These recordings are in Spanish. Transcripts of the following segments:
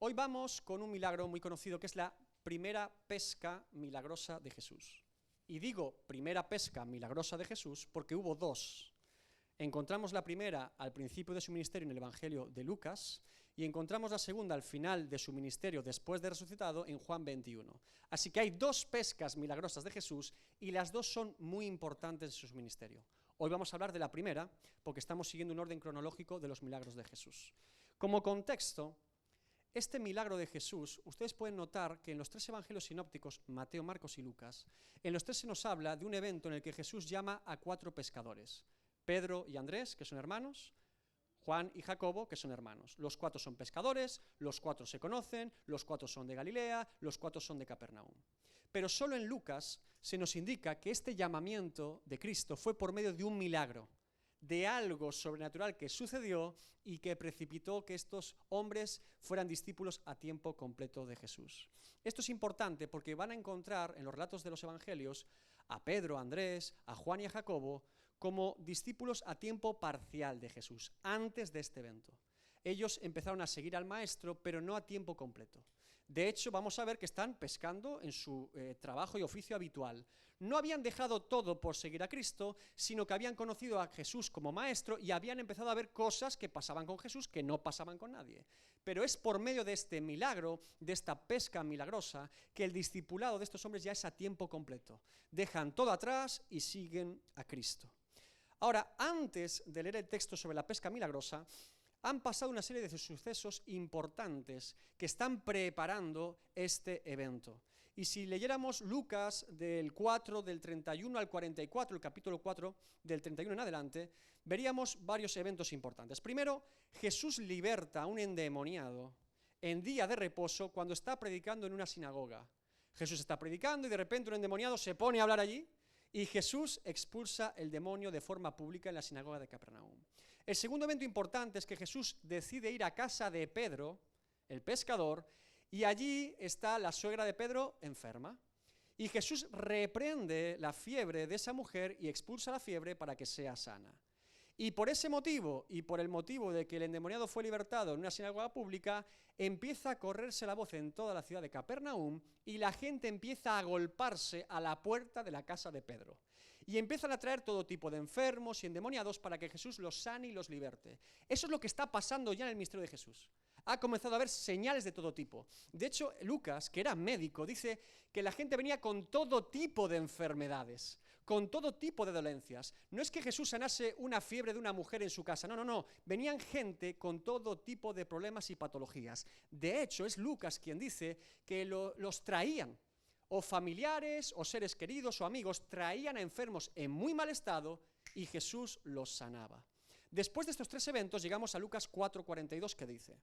Hoy vamos con un milagro muy conocido que es la primera pesca milagrosa de Jesús. Y digo primera pesca milagrosa de Jesús porque hubo dos. Encontramos la primera al principio de su ministerio en el Evangelio de Lucas y encontramos la segunda al final de su ministerio después de resucitado en Juan 21. Así que hay dos pescas milagrosas de Jesús y las dos son muy importantes en su ministerio. Hoy vamos a hablar de la primera porque estamos siguiendo un orden cronológico de los milagros de Jesús. Como contexto, este milagro de Jesús, ustedes pueden notar que en los tres evangelios sinópticos, Mateo, Marcos y Lucas, en los tres se nos habla de un evento en el que Jesús llama a 4 pescadores. Pedro y Andrés, que son hermanos, Juan y Jacobo, que son hermanos. Los 4 son pescadores, los 4 se conocen, los 4 son de Galilea, los 4 son de Capernaum. Pero solo en Lucas se nos indica que este llamamiento de Cristo fue por medio de un milagro, de algo sobrenatural que sucedió y que precipitó que estos hombres fueran discípulos a tiempo completo de Jesús. Esto es importante porque van a encontrar en los relatos de los evangelios a Pedro, a Andrés, a Juan y a Jacobo como discípulos a tiempo parcial de Jesús, antes de este evento. Ellos empezaron a seguir al maestro, pero no a tiempo completo. De hecho, vamos a ver que están pescando en su trabajo y oficio habitual. No habían dejado todo por seguir a Cristo, sino que habían conocido a Jesús como maestro y habían empezado a ver cosas que pasaban con Jesús que no pasaban con nadie. Pero es por medio de este milagro, de esta pesca milagrosa, que el discipulado de estos hombres ya es a tiempo completo. Dejan todo atrás y siguen a Cristo. Ahora, antes de leer el texto sobre la pesca milagrosa, han pasado una serie de sucesos importantes que están preparando este evento. Y si leyéramos Lucas del 4, del 31 al 44, el capítulo 4, del 31 en adelante, veríamos varios eventos importantes. Primero, Jesús liberta a un endemoniado en día de reposo cuando está predicando en una sinagoga. Jesús está predicando y de repente un endemoniado se pone a hablar allí, y Jesús expulsa el demonio de forma pública en la sinagoga de Capernaum. El segundo evento importante es que Jesús decide ir a casa de Pedro, el pescador, y allí está la suegra de Pedro enferma. Y Jesús reprende la fiebre de esa mujer y expulsa la fiebre para que sea sana. Y por ese motivo, y por el motivo de que el endemoniado fue libertado en una sinagoga pública, empieza a correrse la voz en toda la ciudad de Capernaum y la gente empieza a agolparse a la puerta de la casa de Pedro. Y empiezan a traer todo tipo de enfermos y endemoniados para que Jesús los sane y los liberte. Eso es lo que está pasando ya en el ministerio de Jesús. Ha comenzado a haber señales de todo tipo. De hecho, Lucas, que era médico, dice que la gente venía con todo tipo de enfermedades, con todo tipo de dolencias. No es que Jesús sanase una fiebre de una mujer en su casa, no. Venían gente con todo tipo de problemas y patologías. De hecho, es Lucas quien dice que los traían, o familiares, o seres queridos, o amigos, traían a enfermos en muy mal estado y Jesús los sanaba. Después de estos 3 eventos llegamos a Lucas 4:42 que dice: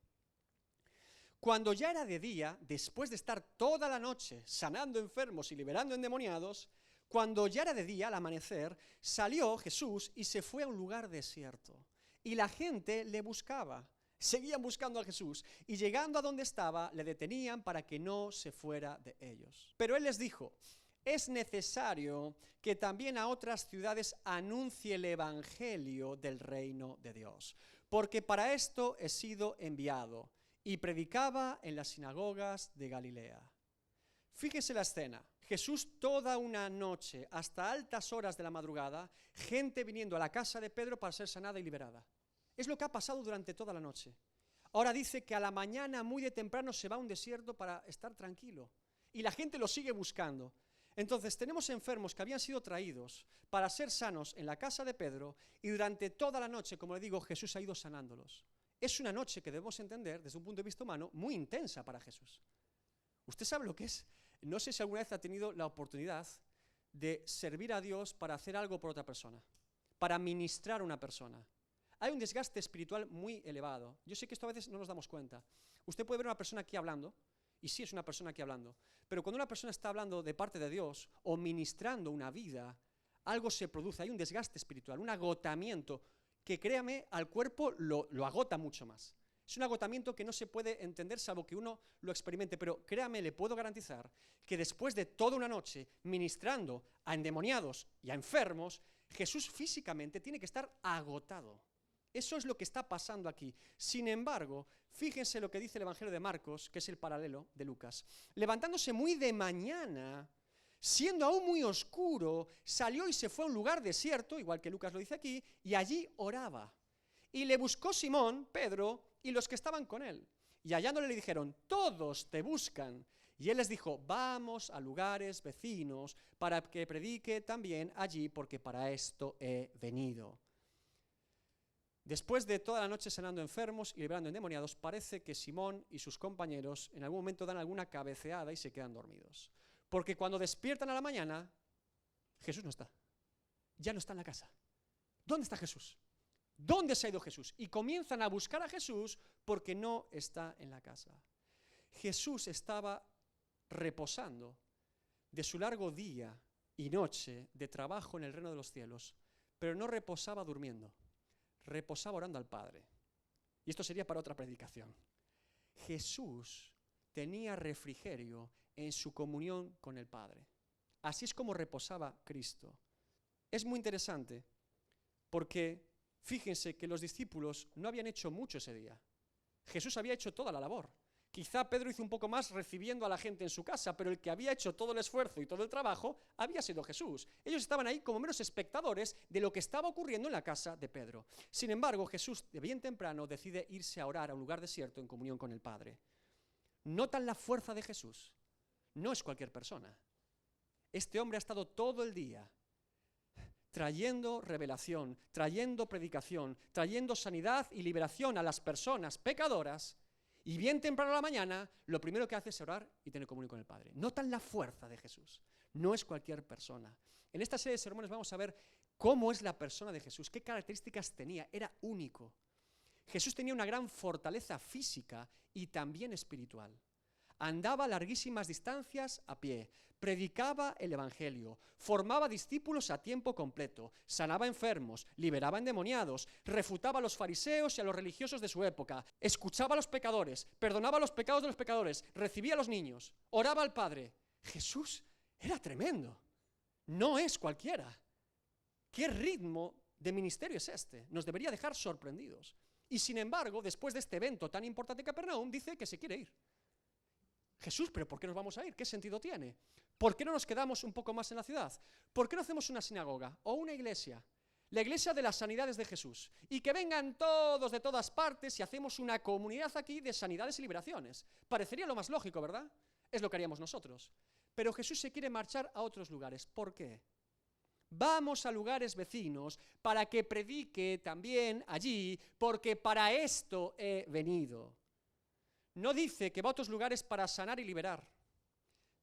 cuando ya era de día, después de estar toda la noche sanando enfermos y liberando endemoniados, cuando ya era de día, al amanecer, salió Jesús y se fue a un lugar desierto. Y la gente le buscaba, seguían buscando a Jesús, y llegando a donde estaba, le detenían para que no se fuera de ellos. Pero él les dijo: es necesario que también a otras ciudades anuncie el evangelio del reino de Dios, porque para esto he sido enviado. Y predicaba en las sinagogas de Galilea. Fíjese la escena. Jesús toda una noche, hasta altas horas de la madrugada, gente viniendo a la casa de Pedro para ser sanada y liberada. Es lo que ha pasado durante toda la noche. Ahora dice que a la mañana muy de temprano se va a un desierto para estar tranquilo. Y la gente lo sigue buscando. Entonces tenemos enfermos que habían sido traídos para ser sanos en la casa de Pedro y durante toda la noche, como le digo, Jesús ha ido sanándolos. Es una noche que debemos entender, desde un punto de vista humano, muy intensa para Jesús. ¿Usted sabe lo que es? No sé si alguna vez ha tenido la oportunidad de servir a Dios para hacer algo por otra persona, para ministrar a una persona. Hay un desgaste espiritual muy elevado. Yo sé que esto a veces no nos damos cuenta. Usted puede ver a una persona aquí hablando, y sí es una persona aquí hablando, pero cuando una persona está hablando de parte de Dios o ministrando una vida, algo se produce, hay un desgaste espiritual, un agotamiento que, créame, al cuerpo lo agota mucho más. Es un agotamiento que no se puede entender salvo que uno lo experimente, pero créame, le puedo garantizar que después de toda una noche ministrando a endemoniados y a enfermos, Jesús físicamente tiene que estar agotado. Eso es lo que está pasando aquí. Sin embargo, fíjense lo que dice el Evangelio de Marcos, que es el paralelo de Lucas. Levantándose muy de mañana, siendo aún muy oscuro, salió y se fue a un lugar desierto, igual que Lucas lo dice aquí, y allí oraba. Y le buscó Simón, Pedro, y los que estaban con él. Y hallándole le dijeron, todos te buscan. Y él les dijo, vamos a lugares vecinos para que predique también allí, porque para esto he venido. Después de toda la noche sanando enfermos y liberando endemoniados, parece que Simón y sus compañeros en algún momento dan alguna cabeceada y se quedan dormidos. Porque cuando despiertan a la mañana, Jesús no está. Ya no está en la casa. ¿Dónde está Jesús? ¿Dónde se ha ido Jesús? Y comienzan a buscar a Jesús porque no está en la casa. Jesús estaba reposando de su largo día y noche de trabajo en el reino de los cielos, pero no reposaba durmiendo, reposaba orando al Padre. Y esto sería para otra predicación. Jesús tenía refrigerio en su comunión con el Padre. Así es como reposaba Cristo. Es muy interesante porque fíjense que los discípulos no habían hecho mucho ese día. Jesús había hecho toda la labor. Quizá Pedro hizo un poco más recibiendo a la gente en su casa, pero el que había hecho todo el esfuerzo y todo el trabajo había sido Jesús. Ellos estaban ahí como meros espectadores de lo que estaba ocurriendo en la casa de Pedro. Sin embargo, Jesús de bien temprano decide irse a orar a un lugar desierto en comunión con el Padre. ¿Notan la fuerza de Jesús? No es cualquier persona. Este hombre ha estado todo el día trayendo revelación, trayendo predicación, trayendo sanidad y liberación a las personas pecadoras, y bien temprano a la mañana, lo primero que hace es orar y tener comunión con el Padre. Notan la fuerza de Jesús. No es cualquier persona. En esta serie de sermones vamos a ver cómo es la persona de Jesús, qué características tenía. Era único. Jesús tenía una gran fortaleza física y también espiritual. Andaba larguísimas distancias a pie, predicaba el Evangelio, formaba discípulos a tiempo completo, sanaba enfermos, liberaba endemoniados, refutaba a los fariseos y a los religiosos de su época, escuchaba a los pecadores, perdonaba los pecados de los pecadores, recibía a los niños, oraba al Padre. Jesús era tremendo. No es cualquiera. ¿Qué ritmo de ministerio es este? Nos debería dejar sorprendidos. Y sin embargo, después de este evento tan importante en Capernaum, dice que se quiere ir. Jesús, ¿pero por qué nos vamos a ir? ¿Qué sentido tiene? ¿Por qué no nos quedamos un poco más en la ciudad? ¿Por qué no hacemos una sinagoga o una iglesia? La iglesia de las sanidades de Jesús. Y que vengan todos de todas partes y hacemos una comunidad aquí de sanidades y liberaciones. Parecería lo más lógico, ¿verdad? Es lo que haríamos nosotros. Pero Jesús se quiere marchar a otros lugares. ¿Por qué? Vamos a lugares vecinos para que predique también allí, porque para esto he venido. No dice que va a otros lugares para sanar y liberar.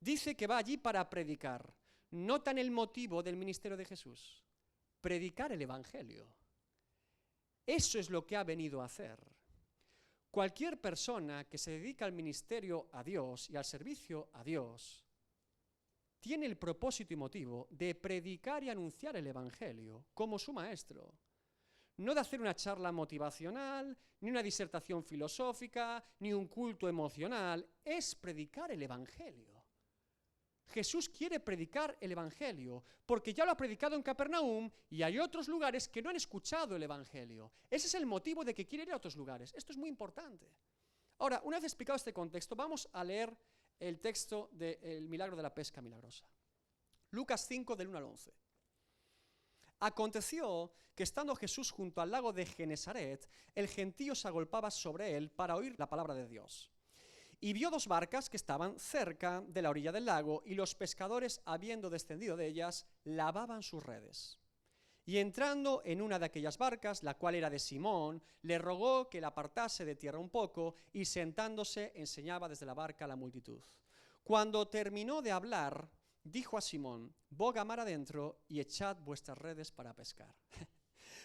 Dice que va allí para predicar. ¿Notan el motivo del ministerio de Jesús? Predicar el Evangelio. Eso es lo que ha venido a hacer. Cualquier persona que se dedica al ministerio a Dios y al servicio a Dios tiene el propósito y motivo de predicar y anunciar el Evangelio como su maestro. No de hacer una charla motivacional, ni una disertación filosófica, ni un culto emocional. Es predicar el Evangelio. Jesús quiere predicar el Evangelio, porque ya lo ha predicado en Capernaum y hay otros lugares que no han escuchado el Evangelio. Ese es el motivo de que quiere ir a otros lugares. Esto es muy importante. Ahora, una vez explicado este contexto, vamos a leer el texto del milagro de la pesca milagrosa. Lucas 5, del 1 al 11. Aconteció que estando Jesús junto al lago de Genesaret, el gentío se agolpaba sobre él para oír la palabra de Dios. Y vio dos barcas que estaban cerca de la orilla del lago, y los pescadores, habiendo descendido de ellas, lavaban sus redes. Y entrando en una de aquellas barcas, la cual era de Simón, le rogó que la apartase de tierra un poco, y sentándose enseñaba desde la barca a la multitud. Cuando terminó de hablar, dijo a Simón, boga mar adentro y echad vuestras redes para pescar.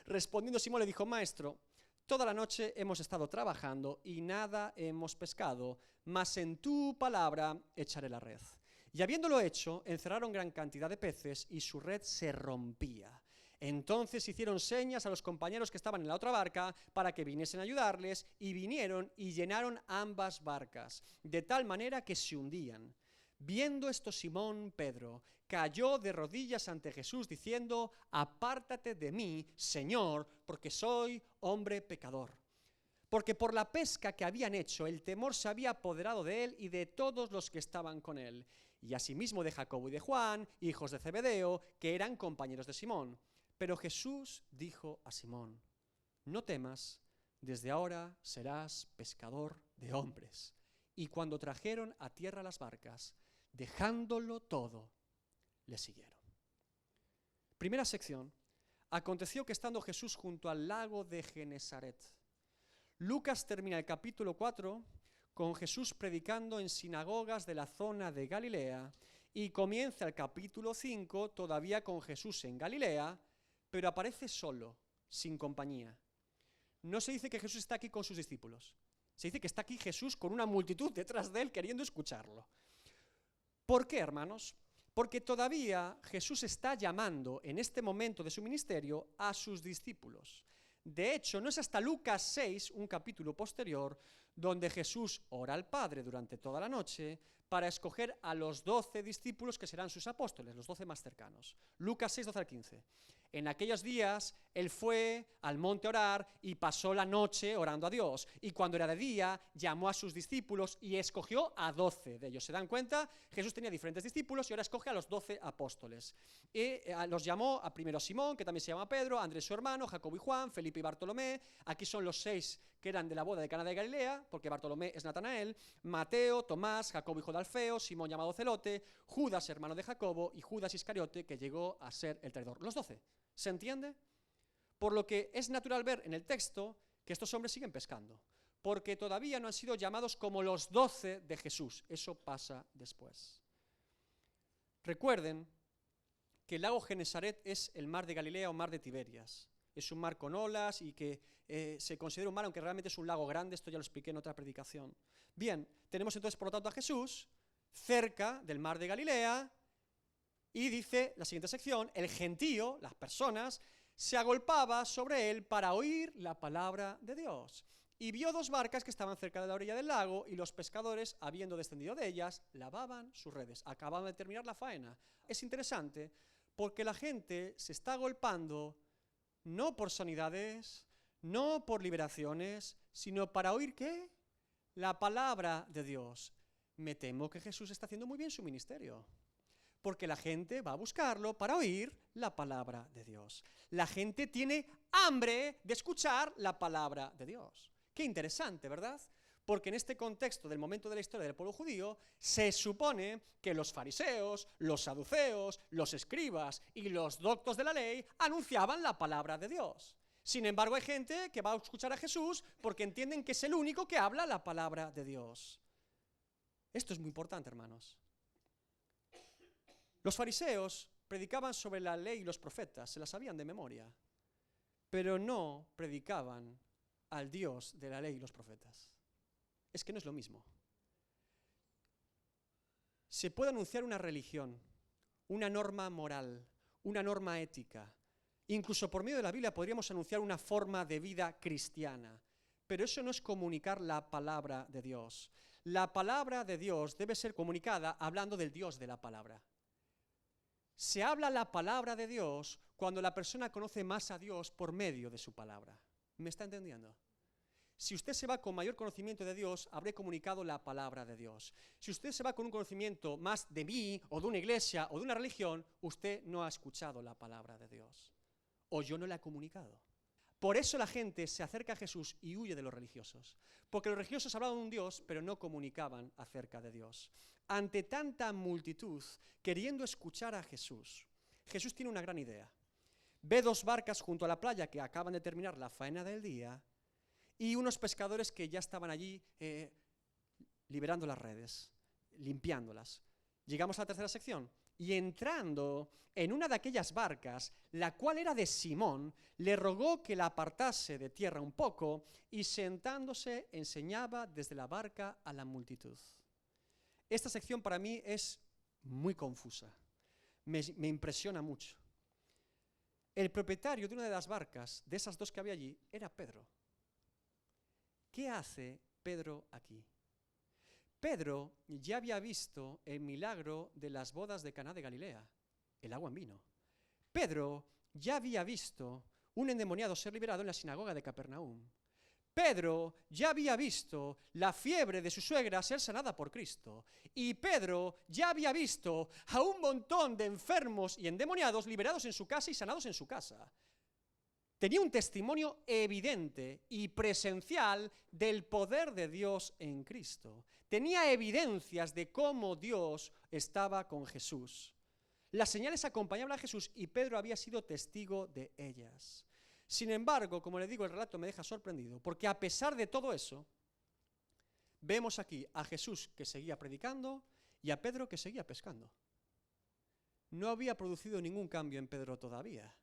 Respondiendo Simón le dijo, Maestro, toda la noche hemos estado trabajando y nada hemos pescado, mas en tu palabra echaré la red. Y habiéndolo hecho, encerraron gran cantidad de peces y su red se rompía. Entonces hicieron señas a los compañeros que estaban en la otra barca para que viniesen a ayudarles, y vinieron y llenaron ambas barcas, de tal manera que se hundían. Viendo esto, Simón Pedro cayó de rodillas ante Jesús diciendo: apártate de mí, Señor, porque soy hombre pecador. Porque por la pesca que habían hecho, el temor se había apoderado de él y de todos los que estaban con él, y asimismo de Jacobo y de Juan, hijos de Zebedeo, que eran compañeros de Simón. Pero Jesús dijo a Simón: no temas, desde ahora serás pescador de hombres. Y cuando trajeron a tierra las barcas, dejándolo todo, le siguieron. Primera sección. Aconteció que estando Jesús junto al lago de Genesaret. Lucas termina el capítulo 4 con Jesús predicando en sinagogas de la zona de Galilea, y comienza el capítulo 5 todavía con Jesús en Galilea, pero aparece solo, sin compañía. No se dice que Jesús está aquí con sus discípulos, se dice que está aquí Jesús con una multitud detrás de él queriendo escucharlo. ¿Por qué, hermanos? Porque todavía Jesús está llamando en este momento de su ministerio a sus discípulos. De hecho, no es hasta Lucas 6, un capítulo posterior, donde Jesús ora al Padre durante toda la noche para escoger a los 12 discípulos que serán sus apóstoles, los 12 más cercanos. Lucas 6, 12 al 15. En aquellos días, él fue al monte a orar y pasó la noche orando a Dios. Y cuando era de día, llamó a sus discípulos y escogió a 12 de ellos. ¿Se dan cuenta? Jesús tenía diferentes discípulos y ahora escoge a los 12 apóstoles. Y los llamó a primero Simón, que también se llama Pedro, Andrés su hermano, Jacobo y Juan, Felipe y Bartolomé. Aquí son los 6 que eran de la boda de Cana de Galilea, porque Bartolomé es Natanael, Mateo, Tomás, Jacobo hijo de Alfeo, Simón llamado Celote, Judas hermano de Jacobo y Judas Iscariote, que llegó a ser el traidor. Los 12. ¿Se entiende? Por lo que es natural ver en el texto que estos hombres siguen pescando, porque todavía no han sido llamados como los 12 de Jesús. Eso pasa después. Recuerden que el lago Genesaret es el mar de Galilea o mar de Tiberias. Es un mar con olas y que se considera un mar, aunque realmente es un lago grande. Esto ya lo expliqué en otra predicación. Bien, tenemos entonces por lo tanto a Jesús cerca del mar de Galilea. Y dice la siguiente sección: el gentío, las personas, se agolpaba sobre él para oír la palabra de Dios. Y vio 2 barcas que estaban cerca de la orilla del lago, y los pescadores, habiendo descendido de ellas, lavaban sus redes. Acababan de terminar la faena. Es interesante porque la gente se está agolpando no por sanidades, no por liberaciones, sino para oír ¿qué? La palabra de Dios. Me temo que Jesús está haciendo muy bien su ministerio, porque la gente va a buscarlo para oír la palabra de Dios. La gente tiene hambre de escuchar la palabra de Dios. Qué interesante, ¿verdad? Porque en este contexto del momento de la historia del pueblo judío, se supone que los fariseos, los saduceos, los escribas y los doctos de la ley anunciaban la palabra de Dios. Sin embargo, hay gente que va a escuchar a Jesús porque entienden que es el único que habla la palabra de Dios. Esto es muy importante, hermanos. Los fariseos predicaban sobre la ley y los profetas, se las sabían de memoria, pero no predicaban al Dios de la ley y los profetas. Es que no es lo mismo. Se puede anunciar una religión, una norma moral, una norma ética. Incluso por medio de la Biblia podríamos anunciar una forma de vida cristiana, pero eso no es comunicar la palabra de Dios. La palabra de Dios debe ser comunicada hablando del Dios de la palabra. Se habla la palabra de Dios cuando la persona conoce más a Dios por medio de su palabra. ¿Me está entendiendo? Si usted se va con mayor conocimiento de Dios, habré comunicado la palabra de Dios. Si usted se va con un conocimiento más de mí, o de una iglesia, o de una religión, usted no ha escuchado la palabra de Dios. O yo no la he comunicado. Por eso la gente se acerca a Jesús y huye de los religiosos. Porque los religiosos hablaban de un Dios, pero no comunicaban acerca de Dios. Ante tanta multitud queriendo escuchar a Jesús, Jesús tiene una gran idea. Ve 2 barcas junto a la playa que acaban de terminar la faena del día y unos pescadores que ya estaban allí liberando las redes, limpiándolas. Llegamos a la tercera sección. Y entrando en una de aquellas barcas, la cual era de Simón, le rogó que la apartase de tierra un poco, y sentándose enseñaba desde la barca a la multitud. Esta sección para mí es muy confusa, me impresiona mucho. El propietario de una de las barcas, de esas 2 que había allí, era Pedro. ¿Qué hace Pedro aquí? Pedro ya había visto el milagro de las bodas de Caná de Galilea, el agua en vino. Pedro ya había visto un endemoniado ser liberado en la sinagoga de Capernaum. Pedro ya había visto la fiebre de su suegra ser sanada por Cristo. Y Pedro ya había visto a un montón de enfermos y endemoniados liberados en su casa y sanados en su casa. Tenía un testimonio evidente y presencial del poder de Dios en Cristo. Tenía evidencias de cómo Dios estaba con Jesús. Las señales acompañaban a Jesús y Pedro había sido testigo de ellas. Sin embargo, como le digo, el relato me deja sorprendido, porque a pesar de todo eso, vemos aquí a Jesús que seguía predicando y a Pedro que seguía pescando. No había producido ningún cambio en Pedro todavía.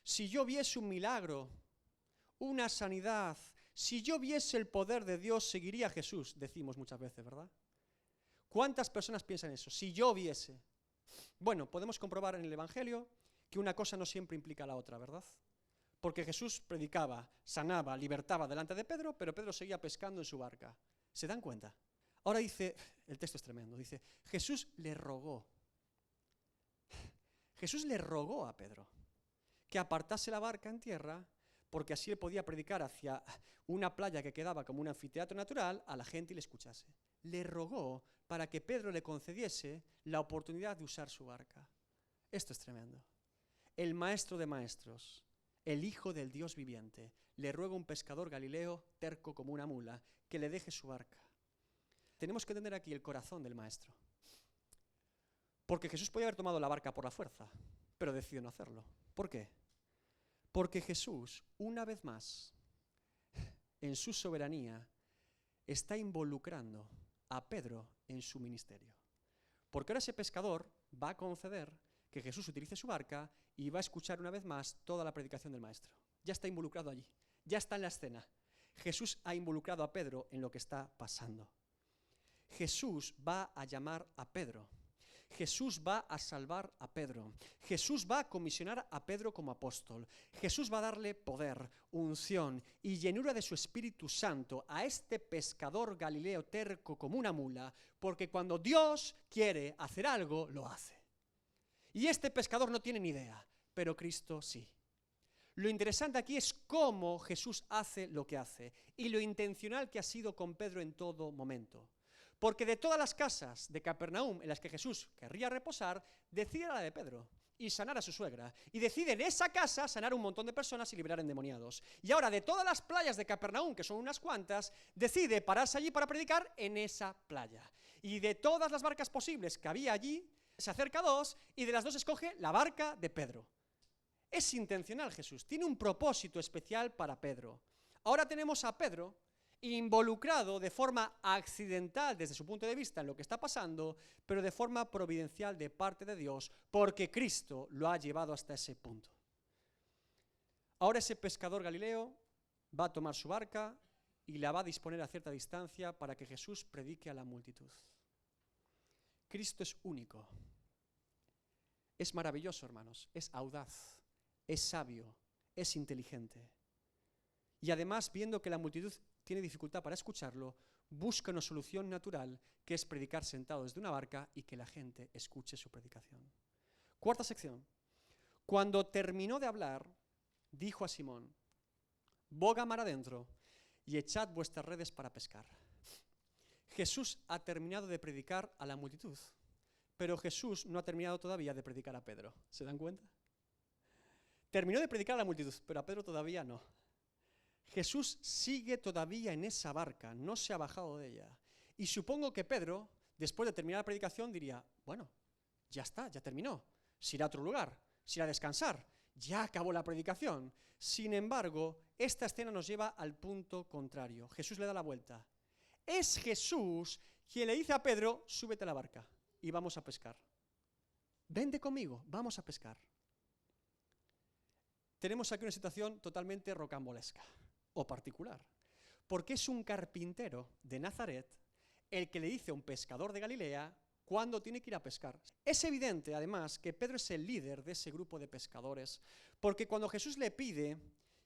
Si yo viese un milagro, una sanidad, si yo viese el poder de Dios, seguiría a Jesús, decimos muchas veces, ¿verdad? ¿Cuántas personas piensan eso? Si yo viese. Bueno, podemos comprobar en el Evangelio que una cosa no siempre implica la otra, ¿verdad? Porque Jesús predicaba, sanaba, libertaba delante de Pedro, pero Pedro seguía pescando en su barca. ¿Se dan cuenta? Ahora dice, el texto es tremendo, dice, Jesús le rogó a Pedro que apartase la barca en tierra, porque así él podía predicar hacia una playa que quedaba como un anfiteatro natural a la gente y le escuchase. Le rogó para que Pedro le concediese la oportunidad de usar su barca. Esto es tremendo. El maestro de maestros, el hijo del Dios viviente, le ruega a un pescador galileo, terco como una mula, que le deje su barca. Tenemos que entender aquí el corazón del maestro. Porque Jesús podía haber tomado la barca por la fuerza, pero decidió no hacerlo. ¿Por qué? Porque Jesús, una vez más, en su soberanía, está involucrando a Pedro en su ministerio. Porque ahora ese pescador va a conceder que Jesús utilice su barca y va a escuchar una vez más toda la predicación del maestro. Ya está involucrado allí, ya está en la escena. Jesús ha involucrado a Pedro en lo que está pasando. Jesús va a llamar a Pedro. Jesús va a salvar a Pedro. Jesús va a comisionar a Pedro como apóstol. Jesús va a darle poder, unción y llenura de su Espíritu Santo a este pescador galileo terco como una mula, porque cuando Dios quiere hacer algo, lo hace. Y este pescador no tiene ni idea, pero Cristo sí. Lo interesante aquí es cómo Jesús hace lo que hace y lo intencional que ha sido con Pedro en todo momento. Porque de todas las casas de Capernaum en las que Jesús querría reposar, decide la de Pedro y sanar a su suegra. Y decide en esa casa sanar un montón de personas y liberar endemoniados. Y ahora de todas las playas de Capernaum, que son unas cuantas, decide pararse allí para predicar en esa playa. Y de todas las barcas posibles que había allí, se acerca a dos y de las dos escoge la barca de Pedro. Es intencional Jesús, tiene un propósito especial para Pedro. Ahora tenemos a Pedro involucrado de forma accidental desde su punto de vista en lo que está pasando, pero de forma providencial de parte de Dios, porque Cristo lo ha llevado hasta ese punto. Ahora ese pescador galileo va a tomar su barca y la va a disponer a cierta distancia para que Jesús predique a la multitud. Cristo es único, es maravilloso, hermanos, es audaz, es sabio, es inteligente. Y además, viendo que la multitud tiene dificultad para escucharlo, busca una solución natural, que es predicar sentado desde una barca y que la gente escuche su predicación. Cuarta sección. Cuando terminó de hablar, dijo a Simón: boga mar adentro y echad vuestras redes para pescar. Jesús ha terminado de predicar a la multitud, pero Jesús no ha terminado todavía de predicar a Pedro. ¿Se dan cuenta? Terminó de predicar a la multitud, pero a Pedro todavía no. Jesús sigue todavía en esa barca, no se ha bajado de ella. Y supongo que Pedro, después de terminar la predicación, diría: bueno, ya está, ya terminó. Se irá a otro lugar, se irá a descansar. Ya acabó la predicación. Sin embargo, esta escena nos lleva al punto contrario. Jesús le da la vuelta. Es Jesús quien le dice a Pedro: súbete a la barca y vamos a pescar. Vente conmigo, vamos a pescar. Tenemos aquí una situación totalmente rocambolesca o particular, porque es un carpintero de Nazaret el que le dice a un pescador de Galilea cuándo tiene que ir a pescar. Es evidente, además, que Pedro es el líder de ese grupo de pescadores, porque cuando Jesús le pide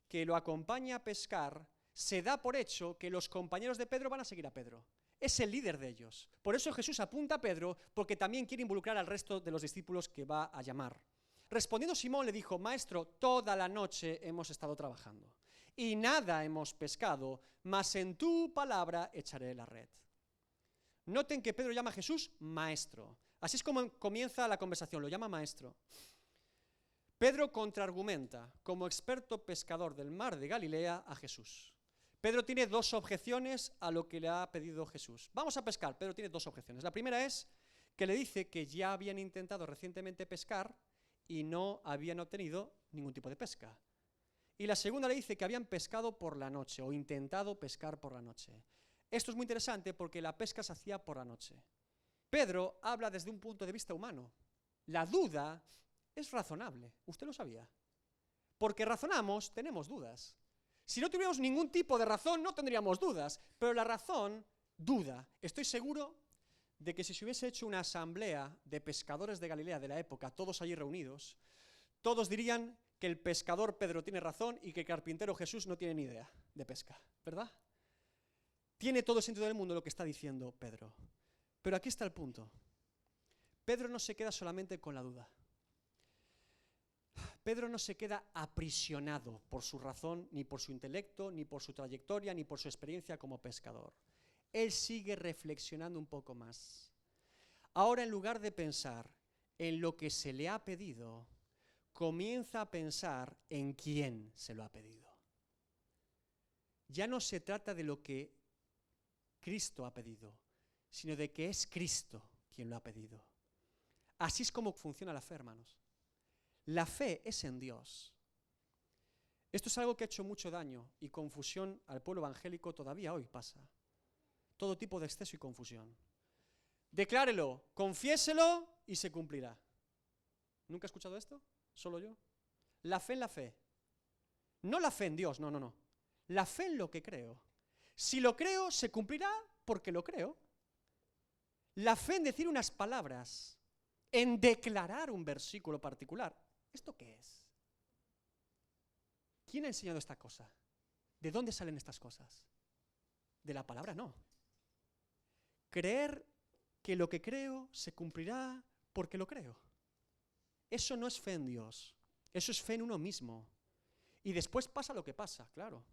que lo acompañe a pescar, se da por hecho que los compañeros de Pedro van a seguir a Pedro. Es el líder de ellos. Por eso Jesús apunta a Pedro, porque también quiere involucrar al resto de los discípulos que va a llamar. Respondiendo Simón le dijo: Maestro, toda la noche hemos estado trabajando y nada hemos pescado, mas en tu palabra echaré la red. Noten que Pedro llama a Jesús maestro. Así es como comienza la conversación, lo llama maestro. Pedro contraargumenta como experto pescador del mar de Galilea a Jesús. Pedro tiene dos objeciones a lo que le ha pedido Jesús. Vamos a pescar. Pedro tiene dos objeciones. La primera es que le dice que ya habían intentado recientemente pescar y no habían obtenido ningún tipo de pesca. Y la segunda le dice que habían pescado por la noche o intentado pescar por la noche. Esto es muy interesante porque la pesca se hacía por la noche. Pedro habla desde un punto de vista humano. La duda es razonable, usted lo sabía. Porque razonamos, tenemos dudas. Si no tuviéramos ningún tipo de razón, no tendríamos dudas. Pero la razón duda. Estoy seguro de que si se hubiese hecho una asamblea de pescadores de Galilea de la época, todos allí reunidos, todos dirían que el pescador Pedro tiene razón y que el carpintero Jesús no tiene ni idea de pesca, ¿verdad? Tiene todo el sentido del mundo lo que está diciendo Pedro. Pero aquí está el punto. Pedro no se queda solamente con la duda. Pedro no se queda aprisionado por su razón, ni por su intelecto, ni por su trayectoria, ni por su experiencia como pescador. Él sigue reflexionando un poco más. Ahora, en lugar de pensar en lo que se le ha pedido, comienza a pensar en quién se lo ha pedido. Ya no se trata de lo que Cristo ha pedido, sino de que es Cristo quien lo ha pedido. Así es como funciona la fe, hermanos. La fe es en Dios. Esto es algo que ha hecho mucho daño y confusión al pueblo evangélico, todavía hoy pasa. Todo tipo de exceso y confusión. Declárelo, confiéselo y se cumplirá. ¿Nunca he escuchado esto? ¿Solo yo? La fe en la fe. No la fe en Dios, no. La fe en lo que creo. Si lo creo, se cumplirá porque lo creo. La fe en decir unas palabras, en declarar un versículo particular. ¿Esto qué es? ¿Quién ha enseñado esta cosa? ¿De dónde salen estas cosas? De la palabra no. Creer que lo que creo se cumplirá porque lo creo. Eso no es fe en Dios. Eso es fe en uno mismo. Y después pasa lo que pasa, claro.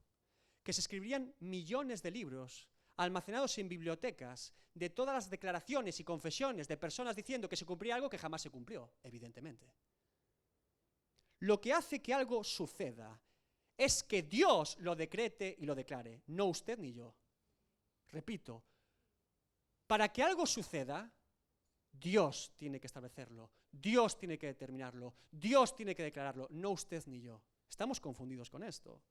Que se escribirían millones de libros almacenados en bibliotecas de todas las declaraciones y confesiones de personas diciendo que se cumplía algo que jamás se cumplió, evidentemente. Lo que hace que algo suceda es que Dios lo decrete y lo declare, no usted ni yo. Repito, para que algo suceda, Dios tiene que establecerlo, Dios tiene que determinarlo, Dios tiene que declararlo, no usted ni yo. Estamos confundidos con esto.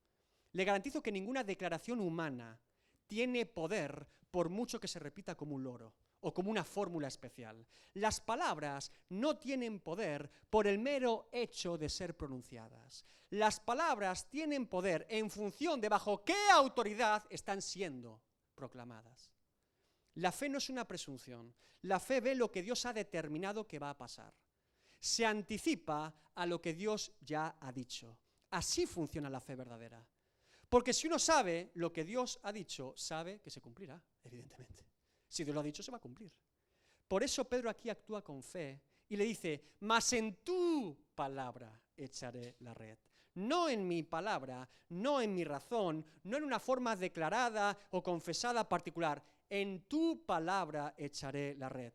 Le garantizo que ninguna declaración humana tiene poder por mucho que se repita como un loro o como una fórmula especial. Las palabras no tienen poder por el mero hecho de ser pronunciadas. Las palabras tienen poder en función de bajo qué autoridad están siendo proclamadas. La fe no es una presunción. La fe ve lo que Dios ha determinado que va a pasar. Se anticipa a lo que Dios ya ha dicho. Así funciona la fe verdadera. Porque si uno sabe lo que Dios ha dicho, sabe que se cumplirá, evidentemente. Si Dios lo ha dicho, se va a cumplir. Por eso Pedro aquí actúa con fe y le dice: mas en tu palabra echaré la red. No en mi palabra, no en mi razón, no en una forma declarada o confesada particular. En tu palabra echaré la red.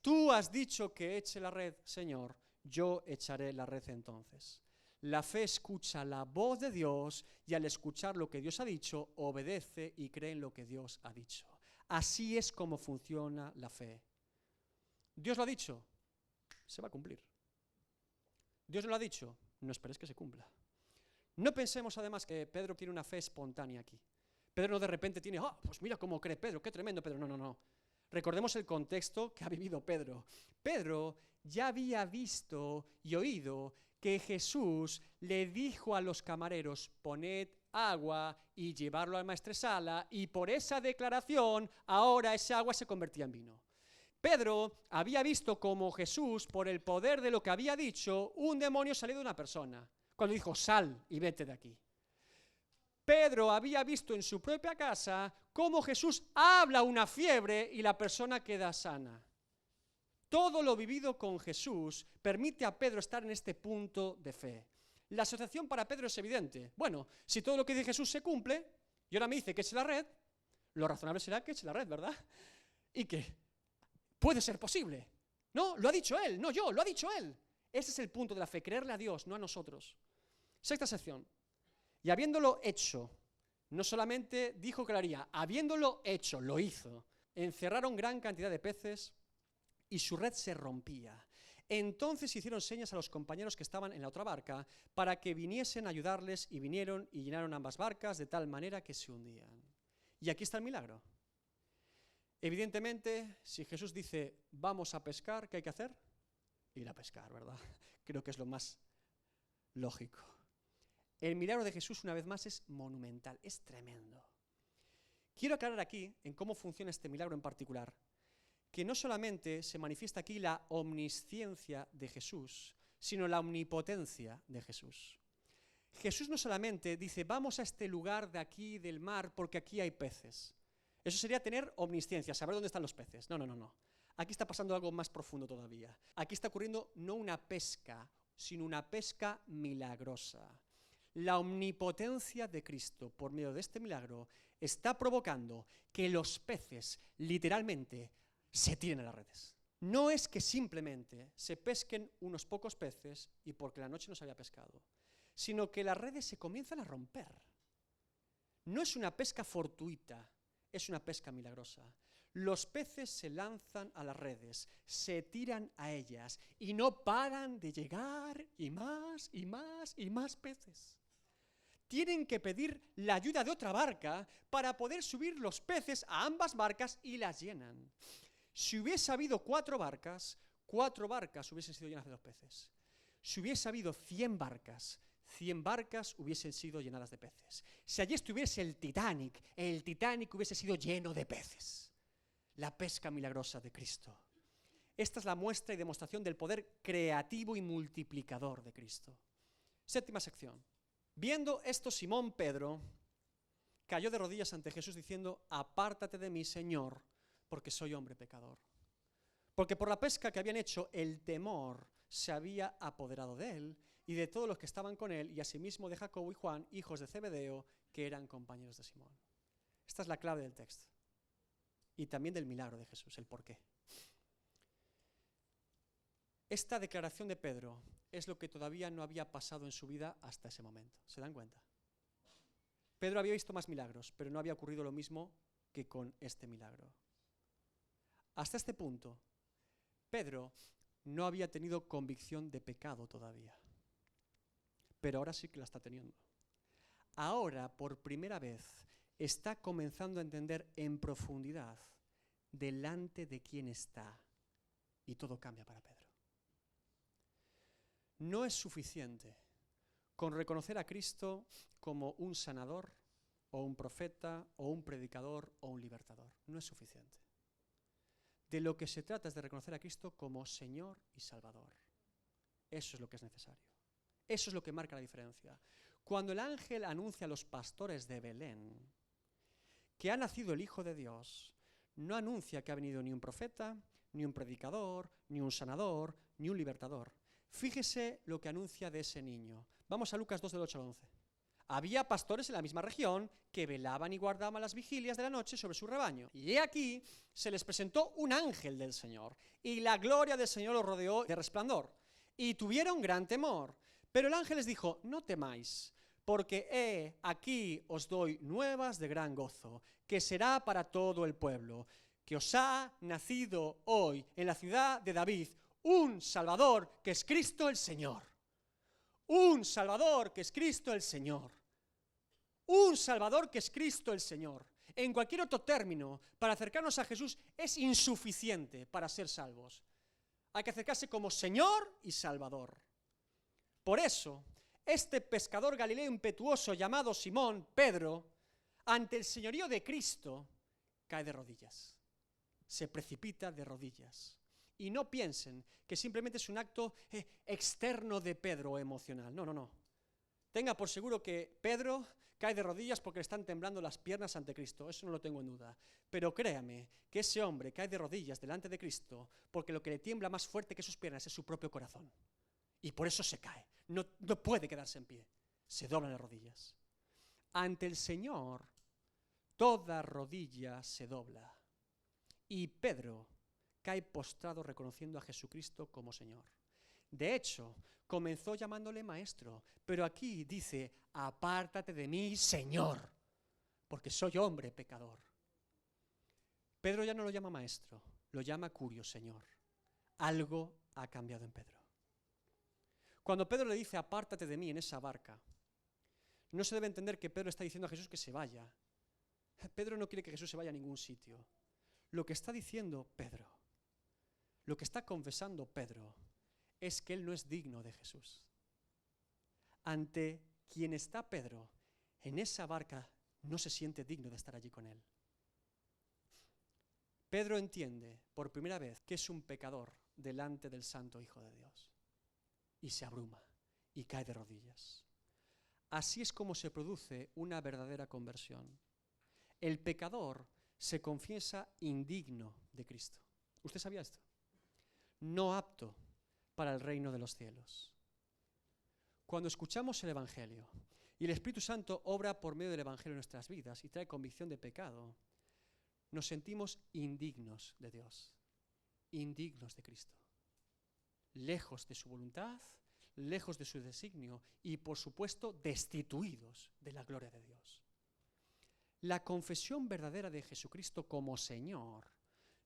Tú has dicho que eche la red, Señor, yo echaré la red entonces. La fe escucha la voz de Dios y al escuchar lo que Dios ha dicho, obedece y cree en lo que Dios ha dicho. Así es como funciona la fe. Dios lo ha dicho, se va a cumplir. Dios no lo ha dicho, no esperes que se cumpla. No pensemos además que Pedro tiene una fe espontánea aquí. Pedro no de repente tiene, pues mira cómo cree Pedro, qué tremendo Pedro. No. Recordemos el contexto que ha vivido Pedro. Pedro ya había visto y oído que Jesús le dijo a los camareros: poned agua y llevarlo al maestresala, y por esa declaración ahora esa agua se convertía en vino. Pedro había visto cómo Jesús, por el poder de lo que había dicho, un demonio salió de una persona, cuando dijo: sal y vete de aquí. Pedro había visto en su propia casa cómo Jesús habla una fiebre y la persona queda sana. Todo lo vivido con Jesús permite a Pedro estar en este punto de fe. La asociación para Pedro es evidente. Bueno, si todo lo que dice Jesús se cumple, y ahora me dice que eche la red, lo razonable será que eche la red, ¿verdad? Y que puede ser posible. No, lo ha dicho él, no yo, lo ha dicho él. Ese es el punto de la fe, creerle a Dios, no a nosotros. Sexta sección. Y habiéndolo hecho, no solamente dijo que lo haría, habiéndolo hecho, lo hizo. Encerraron gran cantidad de peces y su red se rompía. Entonces hicieron señas a los compañeros que estaban en la otra barca para que viniesen a ayudarles, y vinieron y llenaron ambas barcas de tal manera que se hundían. Y aquí está el milagro. Evidentemente, si Jesús dice vamos a pescar, ¿qué hay que hacer? Ir a pescar, ¿verdad? Creo que es lo más lógico. El milagro de Jesús, una vez más, es monumental, es tremendo. Quiero aclarar aquí, en cómo funciona este milagro en particular, que no solamente se manifiesta aquí la omnisciencia de Jesús, sino la omnipotencia de Jesús. Jesús no solamente dice, vamos a este lugar de aquí, del mar, porque aquí hay peces. Eso sería tener omnisciencia, saber dónde están los peces. No. Aquí está pasando algo más profundo todavía. Aquí está ocurriendo no una pesca, sino una pesca milagrosa. La omnipotencia de Cristo, por medio de este milagro, está provocando que los peces, literalmente, se tiren a las redes. No es que simplemente se pesquen unos pocos peces y porque la noche no se había pescado, sino que las redes se comienzan a romper. No es una pesca fortuita, es una pesca milagrosa. Los peces se lanzan a las redes, se tiran a ellas y no paran de llegar y más y más y más peces. Tienen que pedir la ayuda de otra barca para poder subir los peces a ambas barcas y las llenan. Si hubiese habido 4 barcas hubiesen sido llenas de 2 peces. Si hubiese habido 100 barcas hubiesen sido llenadas de peces. Si allí estuviese el Titanic hubiese sido lleno de peces. La pesca milagrosa de Cristo. Esta es la muestra y demostración del poder creativo y multiplicador de Cristo. Séptima sección. Viendo esto, Simón Pedro cayó de rodillas ante Jesús diciendo, apártate de mí, Señor, porque soy hombre pecador. Porque por la pesca que habían hecho, el temor se había apoderado de él y de todos los que estaban con él, y asimismo de Jacobo y Juan, hijos de Zebedeo, que eran compañeros de Simón. Esta es la clave del texto. Y también del milagro de Jesús, el porqué. Esta declaración de Pedro es lo que todavía no había pasado en su vida hasta ese momento. ¿Se dan cuenta? Pedro había visto más milagros, pero no había ocurrido lo mismo que con este milagro. Hasta este punto, Pedro no había tenido convicción de pecado todavía, pero ahora sí que la está teniendo. Ahora, por primera vez, está comenzando a entender en profundidad delante de quién está, y todo cambia para Pedro. No es suficiente con reconocer a Cristo como un sanador, o un profeta, o un predicador, o un libertador. No es suficiente. De lo que se trata es de reconocer a Cristo como Señor y Salvador. Eso es lo que es necesario. Eso es lo que marca la diferencia. Cuando el ángel anuncia a los pastores de Belén que ha nacido el Hijo de Dios, no anuncia que ha venido ni un profeta, ni un predicador, ni un sanador, ni un libertador. Fíjese lo que anuncia de ese niño. Vamos a Lucas 2, del 8 al 11. Había pastores en la misma región que velaban y guardaban las vigilias de la noche sobre su rebaño. Y he aquí, se les presentó un ángel del Señor, y la gloria del Señor los rodeó de resplandor. Y tuvieron gran temor. Pero el ángel les dijo, no temáis, porque aquí os doy nuevas de gran gozo, que será para todo el pueblo, que os ha nacido hoy en la ciudad de David un Salvador, que es Cristo el Señor. Un Salvador, que es Cristo el Señor. Un Salvador, que es Cristo el Señor. En cualquier otro término, para acercarnos a Jesús es insuficiente para ser salvos. Hay que acercarse como Señor y Salvador. Por eso, este pescador galileo impetuoso llamado Simón, Pedro, ante el señorío de Cristo, cae de rodillas. Se precipita de rodillas. Y no piensen que simplemente es un acto externo de Pedro o emocional. No. Tenga por seguro que Pedro cae de rodillas porque le están temblando las piernas ante Cristo, eso no lo tengo en duda. Pero créame que ese hombre cae de rodillas delante de Cristo porque lo que le tiembla más fuerte que sus piernas es su propio corazón. Y por eso se cae, no puede quedarse en pie, se dobla las rodillas. Ante el Señor, toda rodilla se dobla. Y Pedro cae postrado reconociendo a Jesucristo como Señor. De hecho, comenzó llamándole maestro, pero aquí dice, apártate de mí, Señor, porque soy hombre pecador. Pedro ya no lo llama maestro, lo llama curio, Señor. Algo ha cambiado en Pedro. Cuando Pedro le dice, apártate de mí en esa barca, no se debe entender que Pedro está diciendo a Jesús que se vaya. Pedro no quiere que Jesús se vaya a ningún sitio. Lo que está diciendo Pedro, lo que está confesando Pedro, es que él no es digno de Jesús. Ante quien está Pedro, en esa barca, no se siente digno de estar allí con él. Pedro entiende por primera vez que es un pecador delante del Santo Hijo de Dios. Y se abruma y cae de rodillas. Así es como se produce una verdadera conversión. El pecador se confiesa indigno de Cristo. ¿Usted sabía esto? No apto para el reino de los cielos. Cuando escuchamos el Evangelio y el Espíritu Santo obra por medio del Evangelio en nuestras vidas y trae convicción de pecado, nos sentimos indignos de Dios, indignos de Cristo, lejos de su voluntad, lejos de su designio y, por supuesto, destituidos de la gloria de Dios. La confesión verdadera de Jesucristo como Señor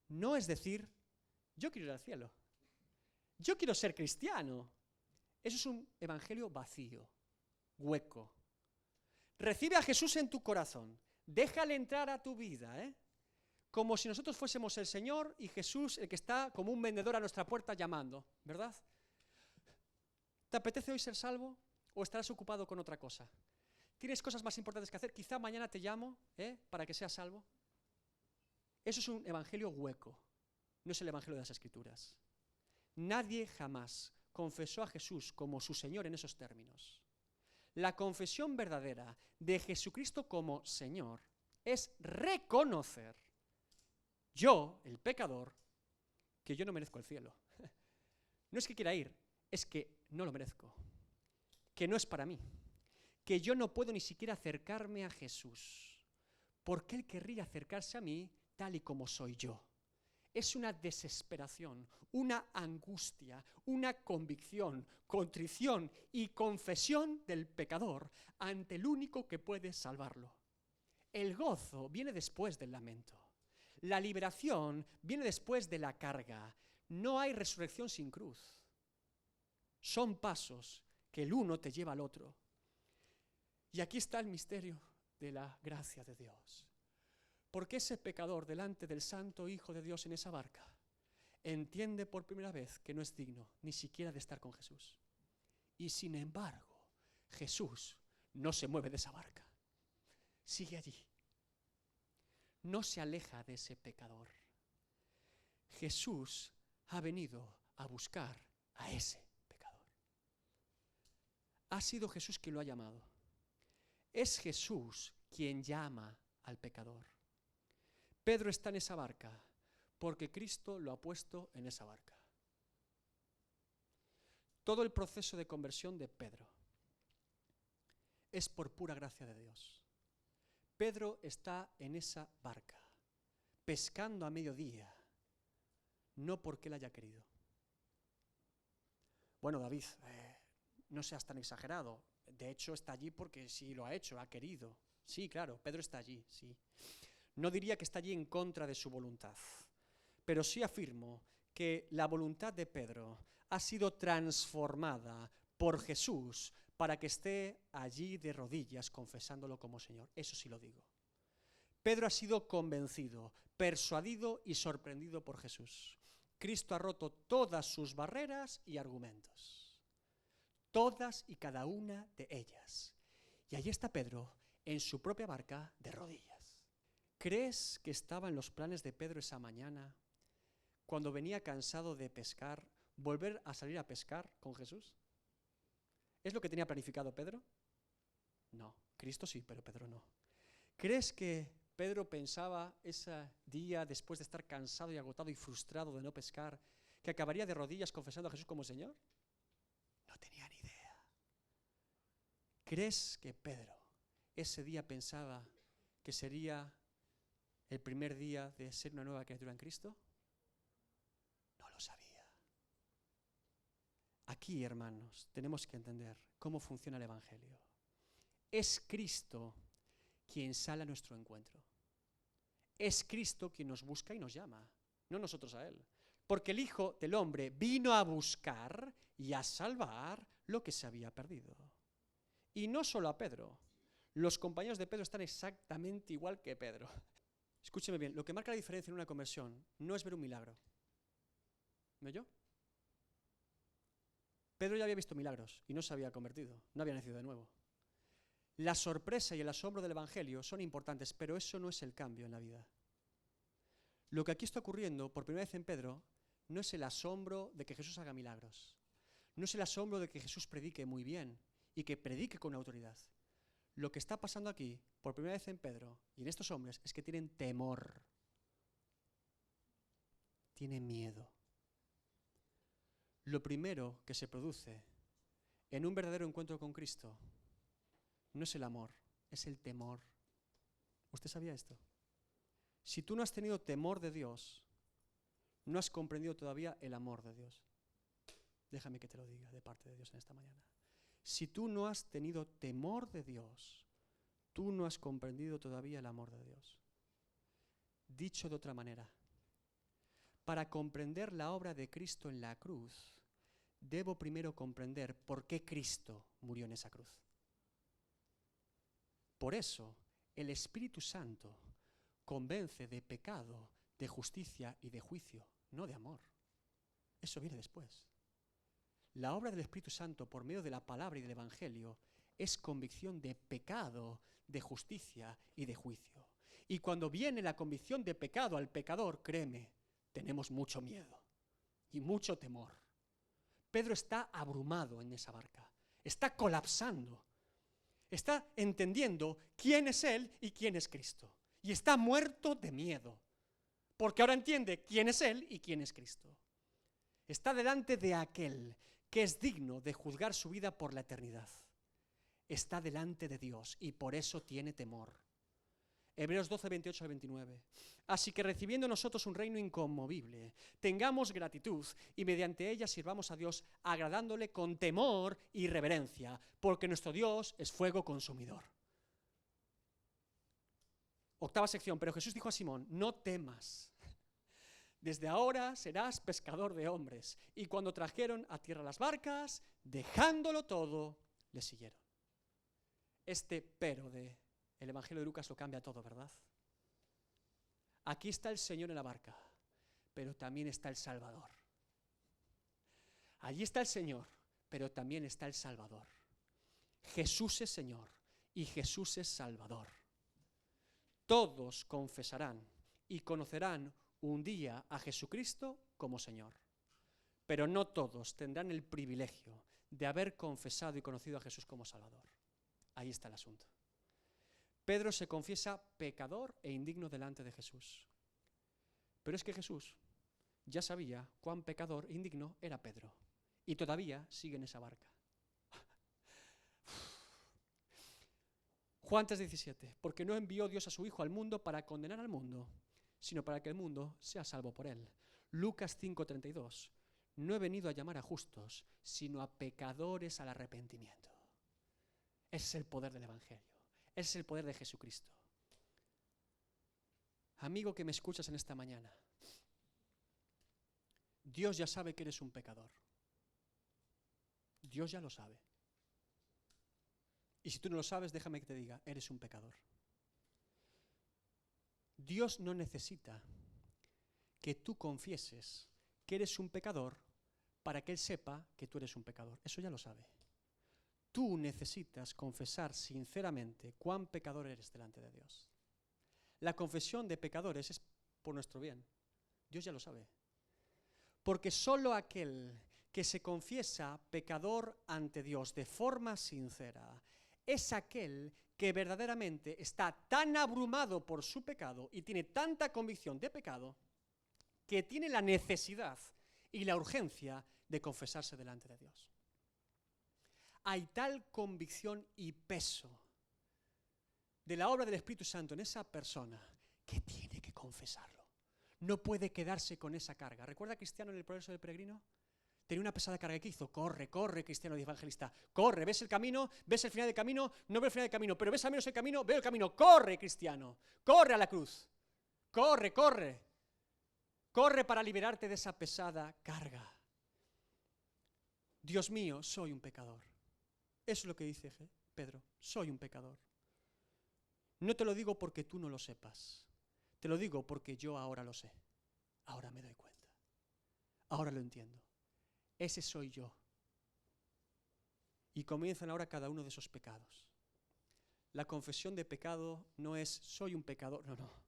no es decir, yo quiero ir al cielo, yo quiero ser cristiano. Eso es un evangelio vacío, hueco. Recibe a Jesús en tu corazón, déjale entrar a tu vida, como si nosotros fuésemos el Señor y Jesús el que está como un vendedor a nuestra puerta llamando, ¿verdad? ¿Te apetece hoy ser salvo o estarás ocupado con otra cosa? ¿Tienes cosas más importantes que hacer? Quizá mañana te llamo para que seas salvo. Eso es un evangelio hueco, no es el evangelio de las Escrituras. Nadie jamás confesó a Jesús como su Señor en esos términos. La confesión verdadera de Jesucristo como Señor es reconocer, yo, el pecador, que yo no merezco el cielo. No es que quiera ir, es que no lo merezco, que no es para mí, que yo no puedo ni siquiera acercarme a Jesús, porque Él querría acercarse a mí tal y como soy yo. Es una desesperación, una angustia, una convicción, contrición y confesión del pecador ante el único que puede salvarlo. El gozo viene después del lamento. La liberación viene después de la carga. No hay resurrección sin cruz. Son pasos que el uno te lleva al otro. Y aquí está el misterio de la gracia de Dios. Porque ese pecador delante del Santo Hijo de Dios en esa barca entiende por primera vez que no es digno ni siquiera de estar con Jesús. Y sin embargo, Jesús no se mueve de esa barca. Sigue allí. No se aleja de ese pecador. Jesús ha venido a buscar a ese pecador. Ha sido Jesús quien lo ha llamado. Es Jesús quien llama al pecador. Pedro está en esa barca porque Cristo lo ha puesto en esa barca. Todo el proceso de conversión de Pedro es por pura gracia de Dios. Pedro está en esa barca, pescando a mediodía, no porque él haya querido. Bueno, David, no seas tan exagerado. De hecho, está allí porque sí lo ha hecho, ha querido. Sí, claro, Pedro está allí, sí. No diría que está allí en contra de su voluntad, pero sí afirmo que la voluntad de Pedro ha sido transformada por Jesús para que esté allí de rodillas confesándolo como Señor. Eso sí lo digo. Pedro ha sido convencido, persuadido y sorprendido por Jesús. Cristo ha roto todas sus barreras y argumentos. Todas y cada una de ellas. Y allí está Pedro en su propia barca de rodillas. ¿Crees que estaba en los planes de Pedro esa mañana, cuando venía cansado de pescar, volver a salir a pescar con Jesús? ¿Es lo que tenía planificado Pedro? No, Cristo sí, pero Pedro no. ¿Crees que Pedro pensaba ese día, después de estar cansado y agotado y frustrado de no pescar, que acabaría de rodillas confesando a Jesús como Señor? No tenía ni idea. ¿Crees que Pedro ese día pensaba que sería el primer día de ser una nueva criatura en Cristo? No lo sabía. Aquí, hermanos, tenemos que entender cómo funciona el Evangelio. Es Cristo quien sale a nuestro encuentro. Es Cristo quien nos busca y nos llama, no nosotros a Él. Porque el Hijo del Hombre vino a buscar y a salvar lo que se había perdido. Y no solo a Pedro. Los compañeros de Pedro están exactamente igual que Pedro. Escúcheme bien, lo que marca la diferencia en una conversión no es ver un milagro. ¿Me oyó? Pedro ya había visto milagros y no se había convertido, no había nacido de nuevo. La sorpresa y el asombro del Evangelio son importantes, pero eso no es el cambio en la vida. Lo que aquí está ocurriendo por primera vez en Pedro no es el asombro de que Jesús haga milagros, no es el asombro de que Jesús predique muy bien y que predique con autoridad. Lo que está pasando aquí por primera vez en Pedro y en estos hombres es que tienen temor, tienen miedo. Lo primero que se produce en un verdadero encuentro con Cristo no es el amor, es el temor. ¿Usted sabía esto? Si tú no has tenido temor de Dios, no has comprendido todavía el amor de Dios. Déjame que te lo diga de parte de Dios en esta mañana. Si tú no has tenido temor de Dios, tú no has comprendido todavía el amor de Dios. Dicho de otra manera, para comprender la obra de Cristo en la cruz, debo primero comprender por qué Cristo murió en esa cruz. Por eso, el Espíritu Santo convence de pecado, de justicia y de juicio, no de amor. Eso viene después. La obra del Espíritu Santo por medio de la palabra y del Evangelio es convicción de pecado, de justicia y de juicio. Y cuando viene la convicción de pecado al pecador, créeme, tenemos mucho miedo y mucho temor. Pedro está abrumado en esa barca, está colapsando, está entendiendo quién es él y quién es Cristo. Y está muerto de miedo, porque ahora entiende quién es él y quién es Cristo. Está delante de aquel que es digno de juzgar su vida por la eternidad. Está delante de Dios y por eso tiene temor. Hebreos 12, 28 al 29. Así que recibiendo nosotros un reino inconmovible, tengamos gratitud y mediante ella sirvamos a Dios agradándole con temor y reverencia, porque nuestro Dios es fuego consumidor. Octava sección, pero Jesús dijo a Simón, no temas. Desde ahora serás pescador de hombres. Y cuando trajeron a tierra las barcas, dejándolo todo, le siguieron. Este pero de el Evangelio de Lucas lo cambia todo, ¿verdad? Aquí está el Señor en la barca, pero también está el Salvador. Allí está el Señor, pero también está el Salvador. Jesús es Señor y Jesús es Salvador. Todos confesarán y conocerán un día a Jesucristo como Señor, pero no todos tendrán el privilegio de haber confesado y conocido a Jesús como Salvador. Ahí está el asunto. Pedro se confiesa pecador e indigno delante de Jesús. Pero es que Jesús ya sabía cuán pecador e indigno era Pedro y todavía sigue en esa barca. Juan 3:17, porque no envió Dios a su Hijo al mundo para condenar al mundo, sino para que el mundo sea salvo por él. Lucas 5:32, no he venido a llamar a justos, sino a pecadores al arrepentimiento. Ese es el poder del Evangelio, ese es el poder de Jesucristo. Amigo que me escuchas en esta mañana, Dios ya sabe que eres un pecador. Dios ya lo sabe. Y si tú no lo sabes, déjame que te diga, eres un pecador. Dios no necesita que tú confieses que eres un pecador para que Él sepa que tú eres un pecador. Eso ya lo sabe. Tú necesitas confesar sinceramente cuán pecador eres delante de Dios. La confesión de pecadores es por nuestro bien. Dios ya lo sabe. Porque solo aquel que se confiesa pecador ante Dios de forma sincera es aquel que verdaderamente está tan abrumado por su pecado y tiene tanta convicción de pecado que tiene la necesidad y la urgencia de confesarse delante de Dios. Hay tal convicción y peso de la obra del Espíritu Santo en esa persona que tiene que confesarlo. No puede quedarse con esa carga. ¿Recuerda a Cristiano en el progreso del peregrino? Tenía una pesada carga. ¿Qué hizo? Corre, corre, Cristiano de evangelista. Corre, ¿ves el camino? ¿Ves el final del camino? No veo el final del camino, pero ¿ves al menos el camino? Veo el camino. Corre, Cristiano. Corre a la cruz. Corre, corre. Corre para liberarte de esa pesada carga. Dios mío, soy un pecador. Eso es lo que dice Pedro. Soy un pecador. No te lo digo porque tú no lo sepas. Te lo digo porque yo ahora lo sé. Ahora me doy cuenta. Ahora lo entiendo. Ese soy yo. Y comienzan ahora cada uno de esos pecados. La confesión de pecado no es soy un pecador, no.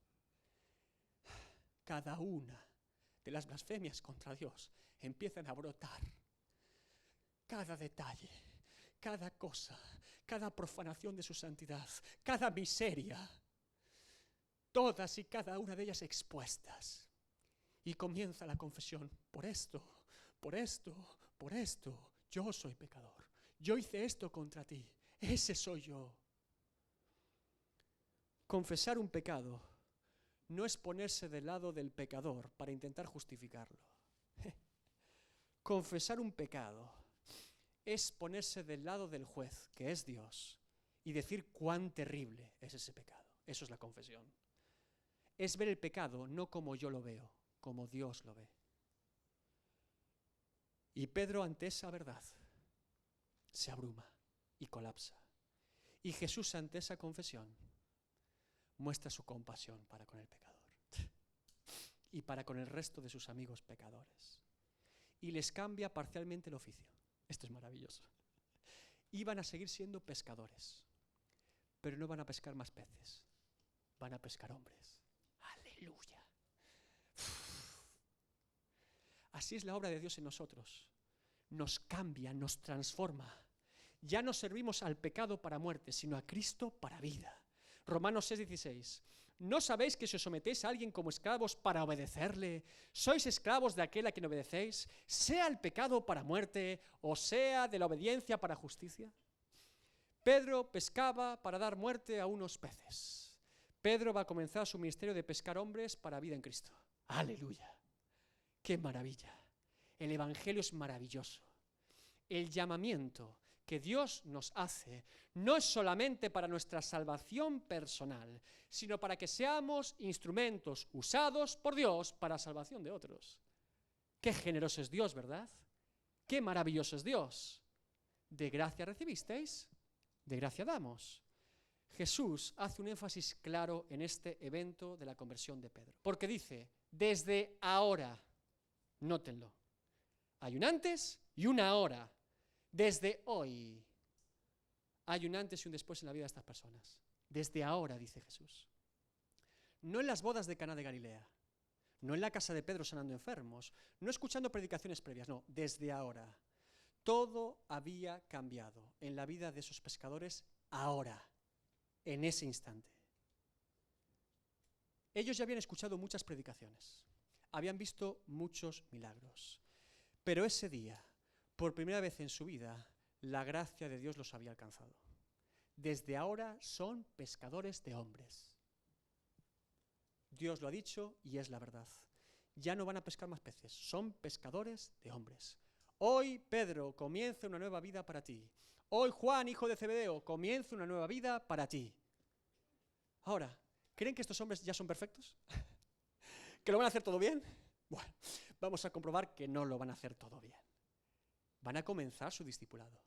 Cada una de las blasfemias contra Dios empiezan a brotar. Cada detalle, cada cosa, cada profanación de su santidad, cada miseria, todas y cada una de ellas expuestas. Y comienza la confesión, por esto, yo soy pecador. Yo hice esto contra ti, ese soy yo. Confesar un pecado no es ponerse del lado del pecador para intentar justificarlo. Confesar un pecado es ponerse del lado del juez, que es Dios, y decir cuán terrible es ese pecado. Eso es la confesión. Es ver el pecado no como yo lo veo, como Dios lo ve. Y Pedro, ante esa verdad, se abruma y colapsa. Y Jesús, ante esa confesión, muestra su compasión para con el pecador y para con el resto de sus amigos pecadores. Y les cambia parcialmente el oficio. Esto es maravilloso. Iban a seguir siendo pescadores, pero no van a pescar más peces, van a pescar hombres. ¡Aleluya! Así es la obra de Dios en nosotros. Nos cambia, nos transforma. Ya no servimos al pecado para muerte, sino a Cristo para vida. Romanos 6:16. ¿No sabéis que si os sometéis a alguien como esclavos para obedecerle, sois esclavos de aquel a quien obedecéis, sea el pecado para muerte o sea de la obediencia para justicia? Pedro pescaba para dar muerte a unos peces. Pedro va a comenzar su ministerio de pescar hombres para vida en Cristo. ¡Aleluya! ¡Qué maravilla! El Evangelio es maravilloso. El llamamiento que Dios nos hace no es solamente para nuestra salvación personal, sino para que seamos instrumentos usados por Dios para salvación de otros. Qué generoso es Dios, ¿verdad? Qué maravilloso es Dios. De gracia recibisteis, de gracia damos. Jesús hace un énfasis claro en este evento de la conversión de Pedro, porque dice, desde ahora, nótenlo, hay un antes y una ahora. Desde hoy hay un antes y un después en la vida de estas personas. Desde ahora, dice Jesús. No en las bodas de Caná de Galilea, no en la casa de Pedro sanando enfermos, no escuchando predicaciones previas, no, desde ahora. Todo había cambiado en la vida de esos pescadores ahora, en ese instante. Ellos ya habían escuchado muchas predicaciones, habían visto muchos milagros, pero ese día, por primera vez en su vida, la gracia de Dios los había alcanzado. Desde ahora son pescadores de hombres. Dios lo ha dicho y es la verdad. Ya no van a pescar más peces, son pescadores de hombres. Hoy, Pedro, comienza una nueva vida para ti. Hoy, Juan, hijo de Zebedeo, comienza una nueva vida para ti. Ahora, ¿creen que estos hombres ya son perfectos? ¿Que lo van a hacer todo bien? Bueno, vamos a comprobar que no lo van a hacer todo bien. Van a comenzar su discipulado,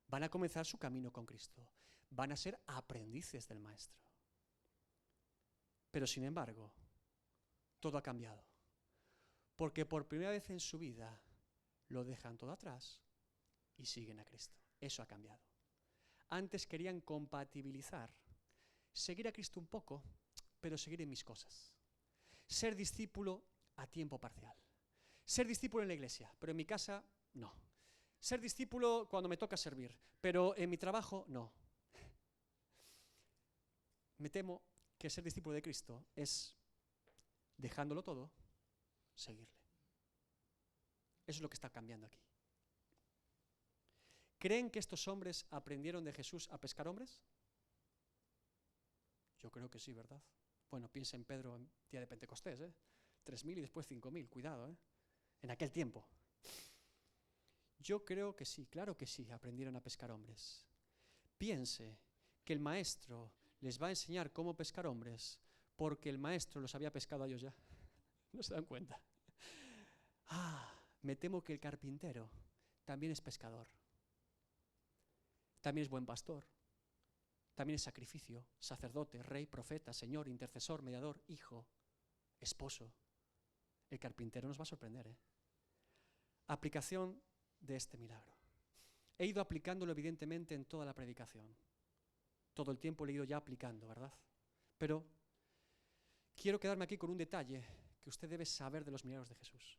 van a comenzar su camino con Cristo, van a ser aprendices del Maestro. Pero sin embargo, todo ha cambiado, porque por primera vez en su vida lo dejan todo atrás y siguen a Cristo. Eso ha cambiado. Antes querían compatibilizar, seguir a Cristo un poco, pero seguir en mis cosas. Ser discípulo a tiempo parcial. Ser discípulo en la iglesia, pero en mi casa no. Ser discípulo cuando me toca servir, pero en mi trabajo no. Me temo que ser discípulo de Cristo es, dejándolo todo, seguirle. Eso es lo que está cambiando aquí. ¿Creen que estos hombres aprendieron de Jesús a pescar hombres? Yo creo que sí, ¿verdad? Bueno, piensa en Pedro en día de Pentecostés, 3.000 y después 5.000, cuidado, en aquel tiempo. Yo creo que sí, claro que sí, aprendieron a pescar hombres. Piense que el maestro les va a enseñar cómo pescar hombres porque el maestro los había pescado a ellos ya. ¿No se dan cuenta? Me temo que el carpintero también es pescador. También es buen pastor. También es sacrificio, sacerdote, rey, profeta, señor, intercesor, mediador, hijo, esposo. El carpintero nos va a sorprender, Aplicación de este milagro. He ido aplicándolo evidentemente en toda la predicación. Todo el tiempo le he ido ya aplicando, ¿verdad? Pero quiero quedarme aquí con un detalle que usted debe saber de los milagros de Jesús.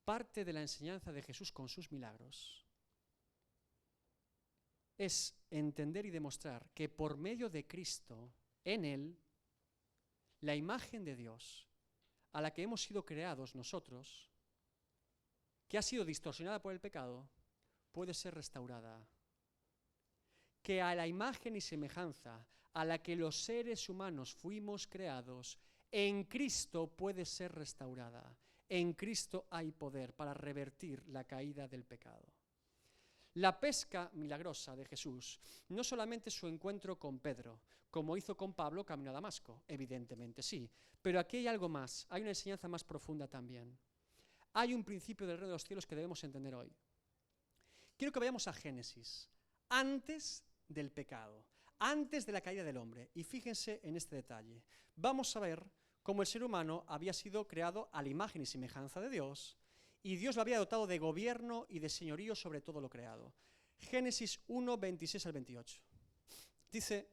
Parte de la enseñanza de Jesús con sus milagros es entender y demostrar que por medio de Cristo, en Él, la imagen de Dios a la que hemos sido creados nosotros, que ha sido distorsionada por el pecado, puede ser restaurada. Que a la imagen y semejanza a la que los seres humanos fuimos creados, en Cristo puede ser restaurada. En Cristo hay poder para revertir la caída del pecado. La pesca milagrosa de Jesús no solamente su encuentro con Pedro, como hizo con Pablo camino a Damasco, evidentemente sí, pero aquí hay algo más, hay una enseñanza más profunda también. Hay un principio del reino de los cielos que debemos entender hoy. Quiero que vayamos a Génesis, antes del pecado, antes de la caída del hombre, y fíjense en este detalle. Vamos a ver cómo el ser humano había sido creado a la imagen y semejanza de Dios, y Dios lo había dotado de gobierno y de señorío sobre todo lo creado. Génesis 1, 26 al 28. Dice,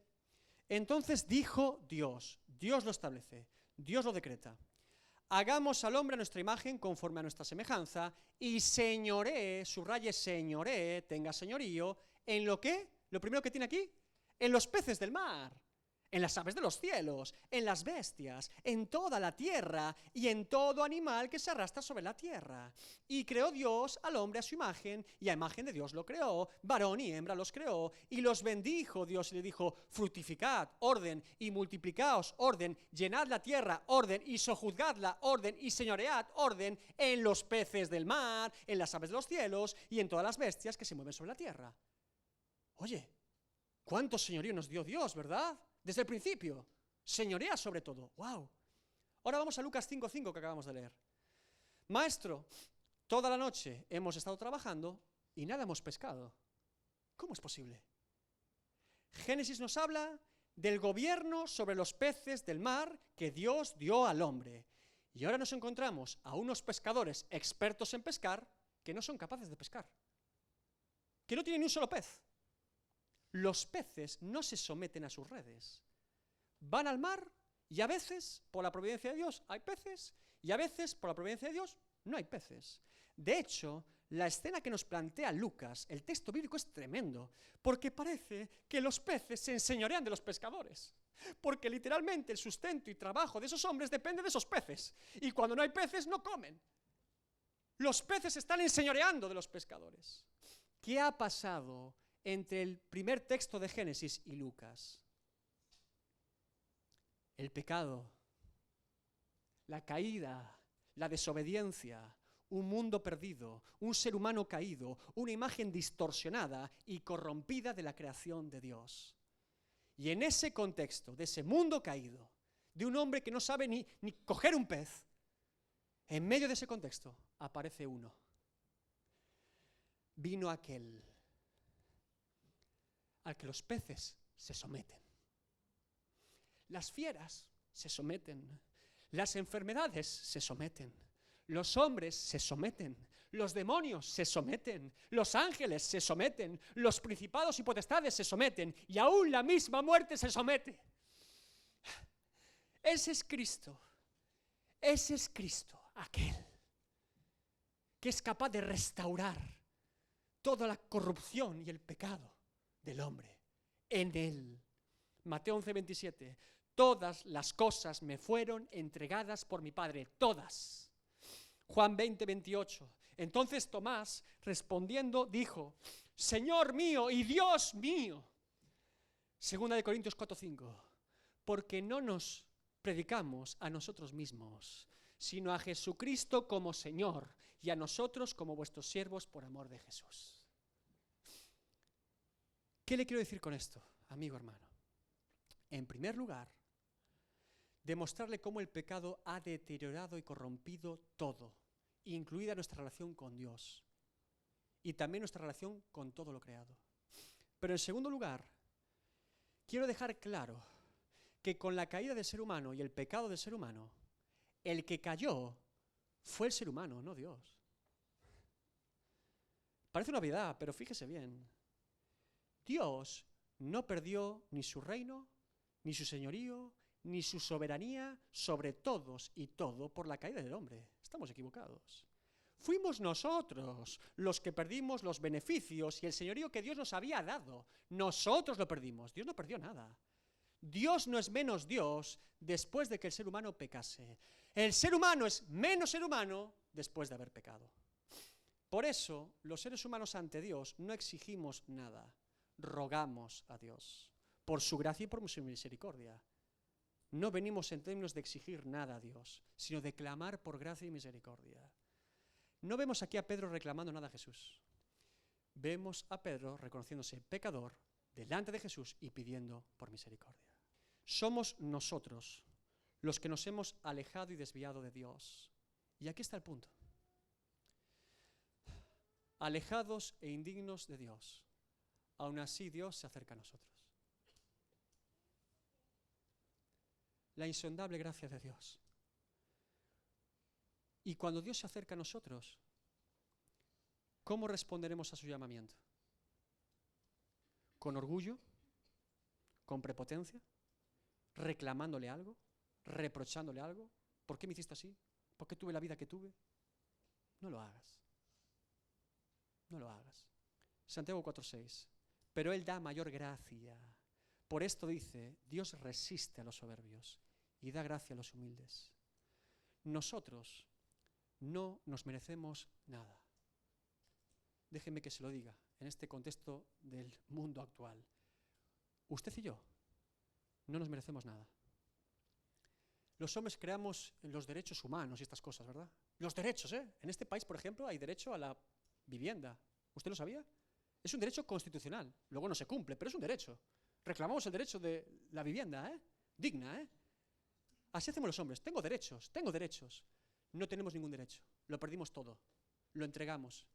entonces dijo Dios, Dios lo establece, Dios lo decreta. Hagamos al hombre a nuestra imagen conforme a nuestra semejanza y señoree, subraye señoree, tenga señorío, ¿en lo qué? Lo primero que tiene aquí, en los peces del mar, en las aves de los cielos, en las bestias, en toda la tierra y en todo animal que se arrastra sobre la tierra. Y creó Dios al hombre a su imagen, y a imagen de Dios lo creó, varón y hembra los creó, y los bendijo Dios y le dijo, fructificad, orden, y multiplicaos, orden, llenad la tierra, orden, y sojuzgadla, orden, y señoread, orden, en los peces del mar, en las aves de los cielos, y en todas las bestias que se mueven sobre la tierra. Oye, ¿cuánto señorío nos dio Dios, verdad? Desde el principio, señorea sobre todo. ¡Wow! Ahora vamos a Lucas 5:5 que acabamos de leer. Maestro, toda la noche hemos estado trabajando y nada hemos pescado. ¿Cómo es posible? Génesis nos habla del gobierno sobre los peces del mar que Dios dio al hombre. Y ahora nos encontramos a unos pescadores expertos en pescar que no son capaces de pescar, que no tienen ni un solo pez. Los peces no se someten a sus redes. Van al mar y a veces, por la providencia de Dios, hay peces y a veces, por la providencia de Dios, no hay peces. De hecho, la escena que nos plantea Lucas, el texto bíblico es tremendo, porque parece que los peces se enseñorean de los pescadores. Porque literalmente el sustento y trabajo de esos hombres depende de esos peces. Y cuando no hay peces, no comen. Los peces están enseñoreando de los pescadores. ¿Qué ha pasado entre el primer texto de Génesis y Lucas? El pecado, la caída, la desobediencia, un mundo perdido, un ser humano caído, una imagen distorsionada y corrompida de la creación de Dios. Y en ese contexto, de ese mundo caído, de un hombre que no sabe ni coger un pez, en medio de ese contexto aparece uno. Vino aquel al que los peces se someten. Las fieras se someten. Las enfermedades se someten. Los hombres se someten. Los demonios se someten. Los ángeles se someten. Los principados y potestades se someten. Y aún la misma muerte se somete. Ese es Cristo. Ese es Cristo, aquel que es capaz de restaurar toda la corrupción y el pecado del hombre. En Él Mateo 11:27. Todas las cosas me fueron entregadas por mi Padre, todas. Juan 20:28. Entonces Tomás, respondiendo, dijo: Señor mío y Dios mío. Segunda de Corintios 4:5. Porque no nos predicamos a nosotros mismos, sino a Jesucristo como Señor y a nosotros como vuestros siervos por amor de Jesús. ¿Qué le quiero decir con esto, amigo hermano? En primer lugar, demostrarle cómo el pecado ha deteriorado y corrompido todo, incluida nuestra relación con Dios y también nuestra relación con todo lo creado. Pero en segundo lugar, quiero dejar claro que con la caída del ser humano y el pecado del ser humano, el que cayó fue el ser humano, no Dios. Parece una obviedad, pero fíjese bien. Dios no perdió ni su reino, ni su señorío, ni su soberanía sobre todos y todo por la caída del hombre. Estamos equivocados. Fuimos nosotros los que perdimos los beneficios y el señorío que Dios nos había dado. Nosotros lo perdimos. Dios no perdió nada. Dios no es menos Dios después de que el ser humano pecase. El ser humano es menos ser humano después de haber pecado. Por eso, los seres humanos ante Dios no exigimos nada. Rogamos a Dios por su gracia y por su misericordia. No venimos en términos de exigir nada a Dios, sino de clamar por gracia y misericordia. No vemos aquí a Pedro reclamando nada a Jesús. Vemos a Pedro reconociéndose pecador delante de Jesús y pidiendo por misericordia. Somos nosotros los que nos hemos alejado y desviado de Dios. Y aquí está el punto. Alejados e indignos de Dios, aún así Dios se acerca a nosotros. La insondable gracia de Dios. Y cuando Dios se acerca a nosotros, ¿cómo responderemos a su llamamiento? ¿Con orgullo? ¿Con prepotencia? ¿Reclamándole algo? ¿Reprochándole algo? ¿Por qué me hiciste así? ¿Por qué tuve la vida que tuve? No lo hagas. No lo hagas. Santiago 4:6. Pero Él da mayor gracia. Por esto dice, Dios resiste a los soberbios y da gracia a los humildes. Nosotros no nos merecemos nada. Déjeme que se lo diga en este contexto del mundo actual. Usted y yo no nos merecemos nada. Los hombres creamos los derechos humanos y estas cosas, ¿verdad? Los derechos, ¿eh? En este país, por ejemplo, hay derecho a la vivienda. ¿Usted lo sabía? Es un derecho constitucional. Luego no se cumple, pero es un derecho. Reclamamos el derecho de la vivienda, ¿eh? Digna, ¿eh? Así hacemos los hombres. Tengo derechos, tengo derechos. No tenemos ningún derecho. Lo perdimos todo. Lo entregamos.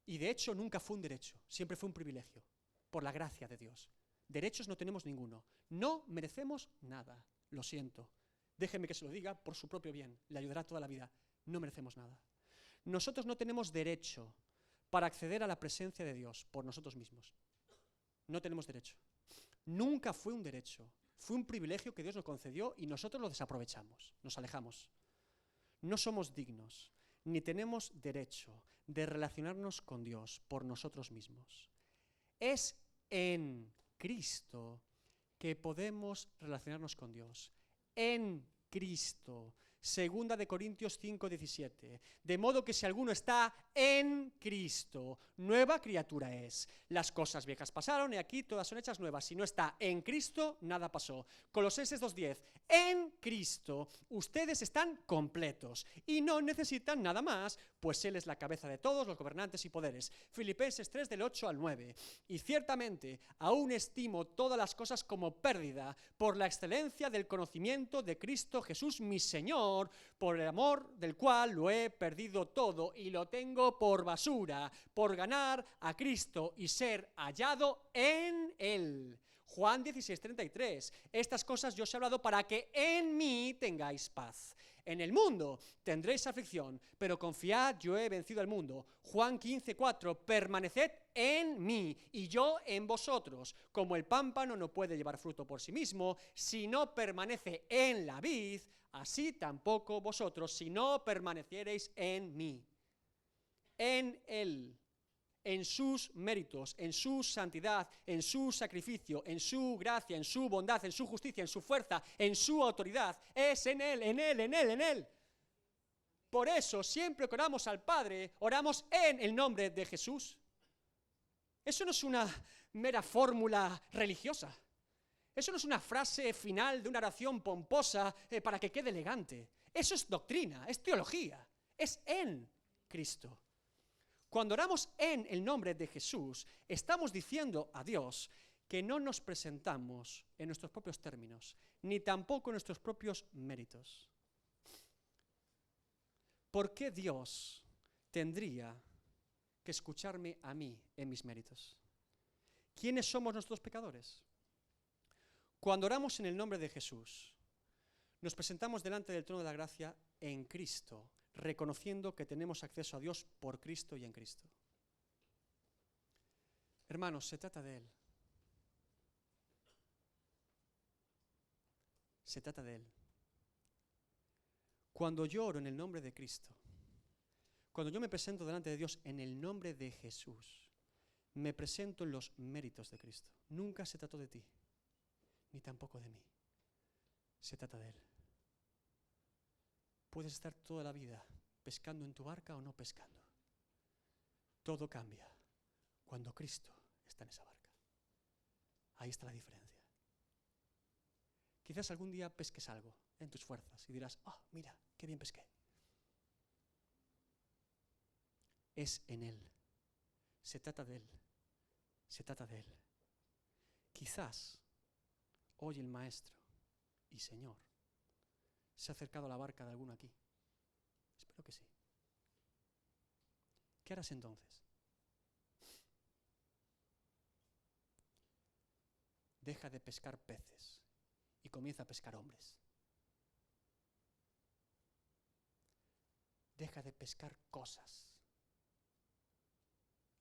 Y de hecho nunca fue un derecho. Siempre fue un privilegio. Por la gracia de Dios. Derechos no tenemos ninguno. No merecemos nada. Lo siento. Déjeme que se lo diga por su propio bien. Le ayudará toda la vida. No merecemos nada. Nosotros no tenemos derecho para acceder a la presencia de Dios por nosotros mismos. No tenemos derecho. Nunca fue un derecho. Fue un privilegio que Dios nos concedió y nosotros lo desaprovechamos. Nos alejamos. No somos dignos, ni tenemos derecho de relacionarnos con Dios por nosotros mismos. Es en Cristo que podemos relacionarnos con Dios. En Cristo. Segunda de Corintios 5:17. De modo que si alguno está en Cristo, nueva criatura es. Las cosas viejas pasaron y aquí todas son hechas nuevas. Si no está en Cristo, nada pasó. Colosenses 2:10. En Cristo ustedes están completos y no necesitan nada más, pues Él es la cabeza de todos los gobernantes y poderes. Filipenses 3 del 8 al 9. Y ciertamente aún estimo todas las cosas como pérdida por la excelencia del conocimiento de Cristo Jesús mi Señor, por el amor del cual lo he perdido todo y lo tengo por basura, por ganar a Cristo y ser hallado en Él. Juan 16:33. Estas cosas yo os he hablado para que en mí tengáis paz. En el mundo tendréis aflicción, pero confiad, yo he vencido al mundo. Juan 15:4. Permaneced en mí y yo en vosotros. Como el pámpano no puede llevar fruto por sí mismo, si no permanece en la vid, así tampoco vosotros, si no permaneciereis en mí. En Él. en sus méritos, en su santidad, en su sacrificio, en su gracia, en su bondad, en su justicia, en su fuerza, en su autoridad. Es en Él, en Él, en Él, en Él. Por eso, siempre que oramos al Padre, oramos en el nombre de Jesús. Eso no es una mera fórmula religiosa. Eso no es una frase final de una oración pomposa para que quede elegante. Eso es doctrina, es teología, es en Cristo. Cuando oramos en el nombre de Jesús, estamos diciendo a Dios que no nos presentamos en nuestros propios términos, ni tampoco en nuestros propios méritos. ¿Por qué Dios tendría que escucharme a mí en mis méritos? ¿Quiénes somos nuestros pecadores? Cuando oramos en el nombre de Jesús, nos presentamos delante del trono de la gracia en Cristo, reconociendo que tenemos acceso a Dios por Cristo y en Cristo. Hermanos, se trata de Él. Se trata de Él. Cuando yo oro en el nombre de Cristo, cuando yo me presento delante de Dios en el nombre de Jesús, me presento en los méritos de Cristo. Nunca se trató de ti, ni tampoco de mí. Se trata de Él. Puedes estar toda la vida pescando en tu barca o no pescando. Todo cambia cuando Cristo está en esa barca. Ahí está la diferencia. Quizás algún día pesques algo en tus fuerzas y dirás, mira, qué bien pesqué. Es en Él. Se trata de Él. Se trata de Él. Quizás hoy el Maestro y Señor se ha acercado a la barca de alguno aquí. Espero que sí. ¿Qué harás entonces? Deja de pescar peces y comienza a pescar hombres. Deja de pescar cosas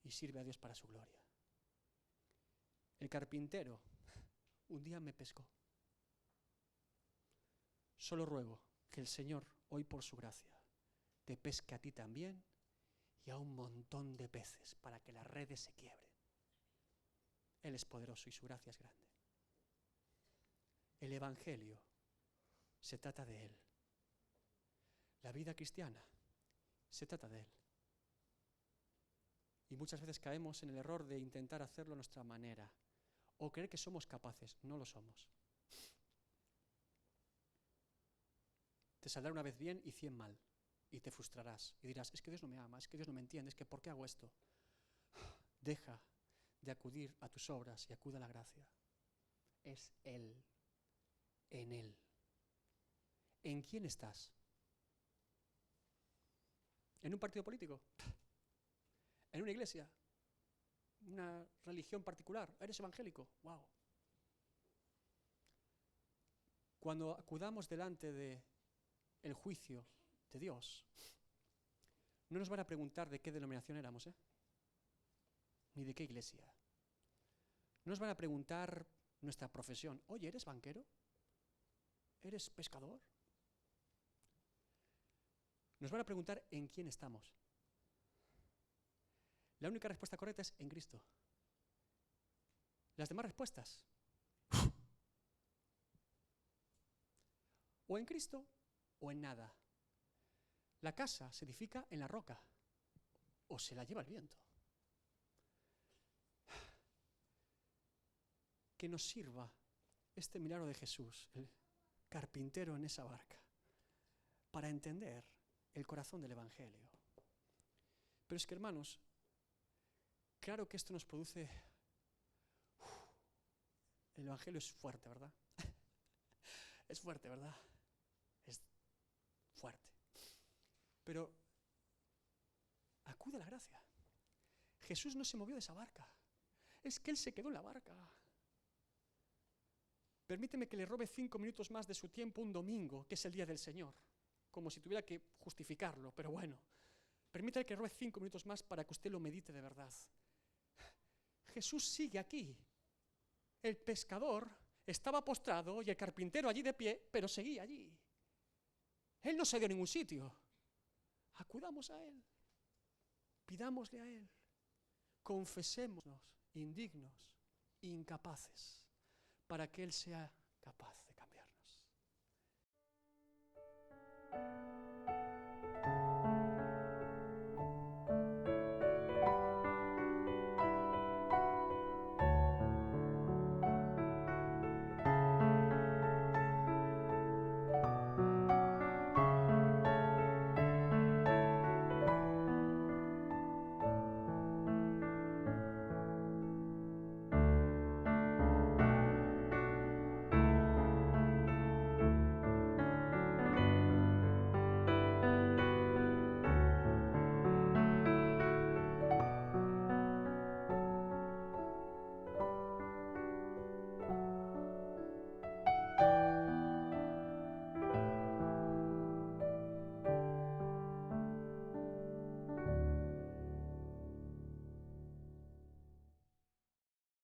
y sirve a Dios para su gloria. El carpintero un día me pescó. Solo ruego que el Señor, hoy por su gracia, te pesque a ti también y a un montón de peces para que las redes se quiebren. Él es poderoso y su gracia es grande. El Evangelio se trata de Él. La vida cristiana se trata de Él. Y muchas veces caemos en el error de intentar hacerlo a nuestra manera o creer que somos capaces. No lo somos. Te saldrá una vez bien y 100 mal. Y te frustrarás y dirás, es que Dios no me ama, es que Dios no me entiende, es que ¿por qué hago esto? Deja de acudir a tus obras y acude a la gracia. Es Él, en Él. ¿En quién estás? ¿En un partido político? ¿En una iglesia? ¿Una religión particular? ¿Eres evangélico? ¡Wow! Cuando acudamos delante del juicio de Dios, no nos van a preguntar de qué denominación éramos, ni de qué iglesia. No nos van a preguntar nuestra profesión. Oye, ¿eres banquero? ¿Eres pescador? Nos van a preguntar en quién estamos. La única respuesta correcta es en Cristo. Las demás respuestas, o en Cristo o en nada. La casa se edifica en la roca o se la lleva el viento. Que nos sirva este milagro de Jesús, el carpintero en esa barca, para entender el corazón del Evangelio. Pero es que, hermanos, claro que esto nos produce... el Evangelio es fuerte, ¿verdad? Es fuerte, ¿verdad? Es fuerte. Pero acude a la gracia. Jesús no se movió de esa barca. Es que Él se quedó en la barca. Permíteme que le robe 5 minutos más de su tiempo un domingo, que es el día del Señor. Como si tuviera que justificarlo, pero bueno. Permítame que le robe 5 minutos más para que usted lo medite de verdad. Jesús sigue aquí. El pescador estaba postrado y el carpintero allí de pie, pero seguía allí. Él no se dio a ningún sitio. Acudamos a Él. Pidámosle a Él. confesémonos indignos, incapaces, para que Él sea capaz de cambiarnos.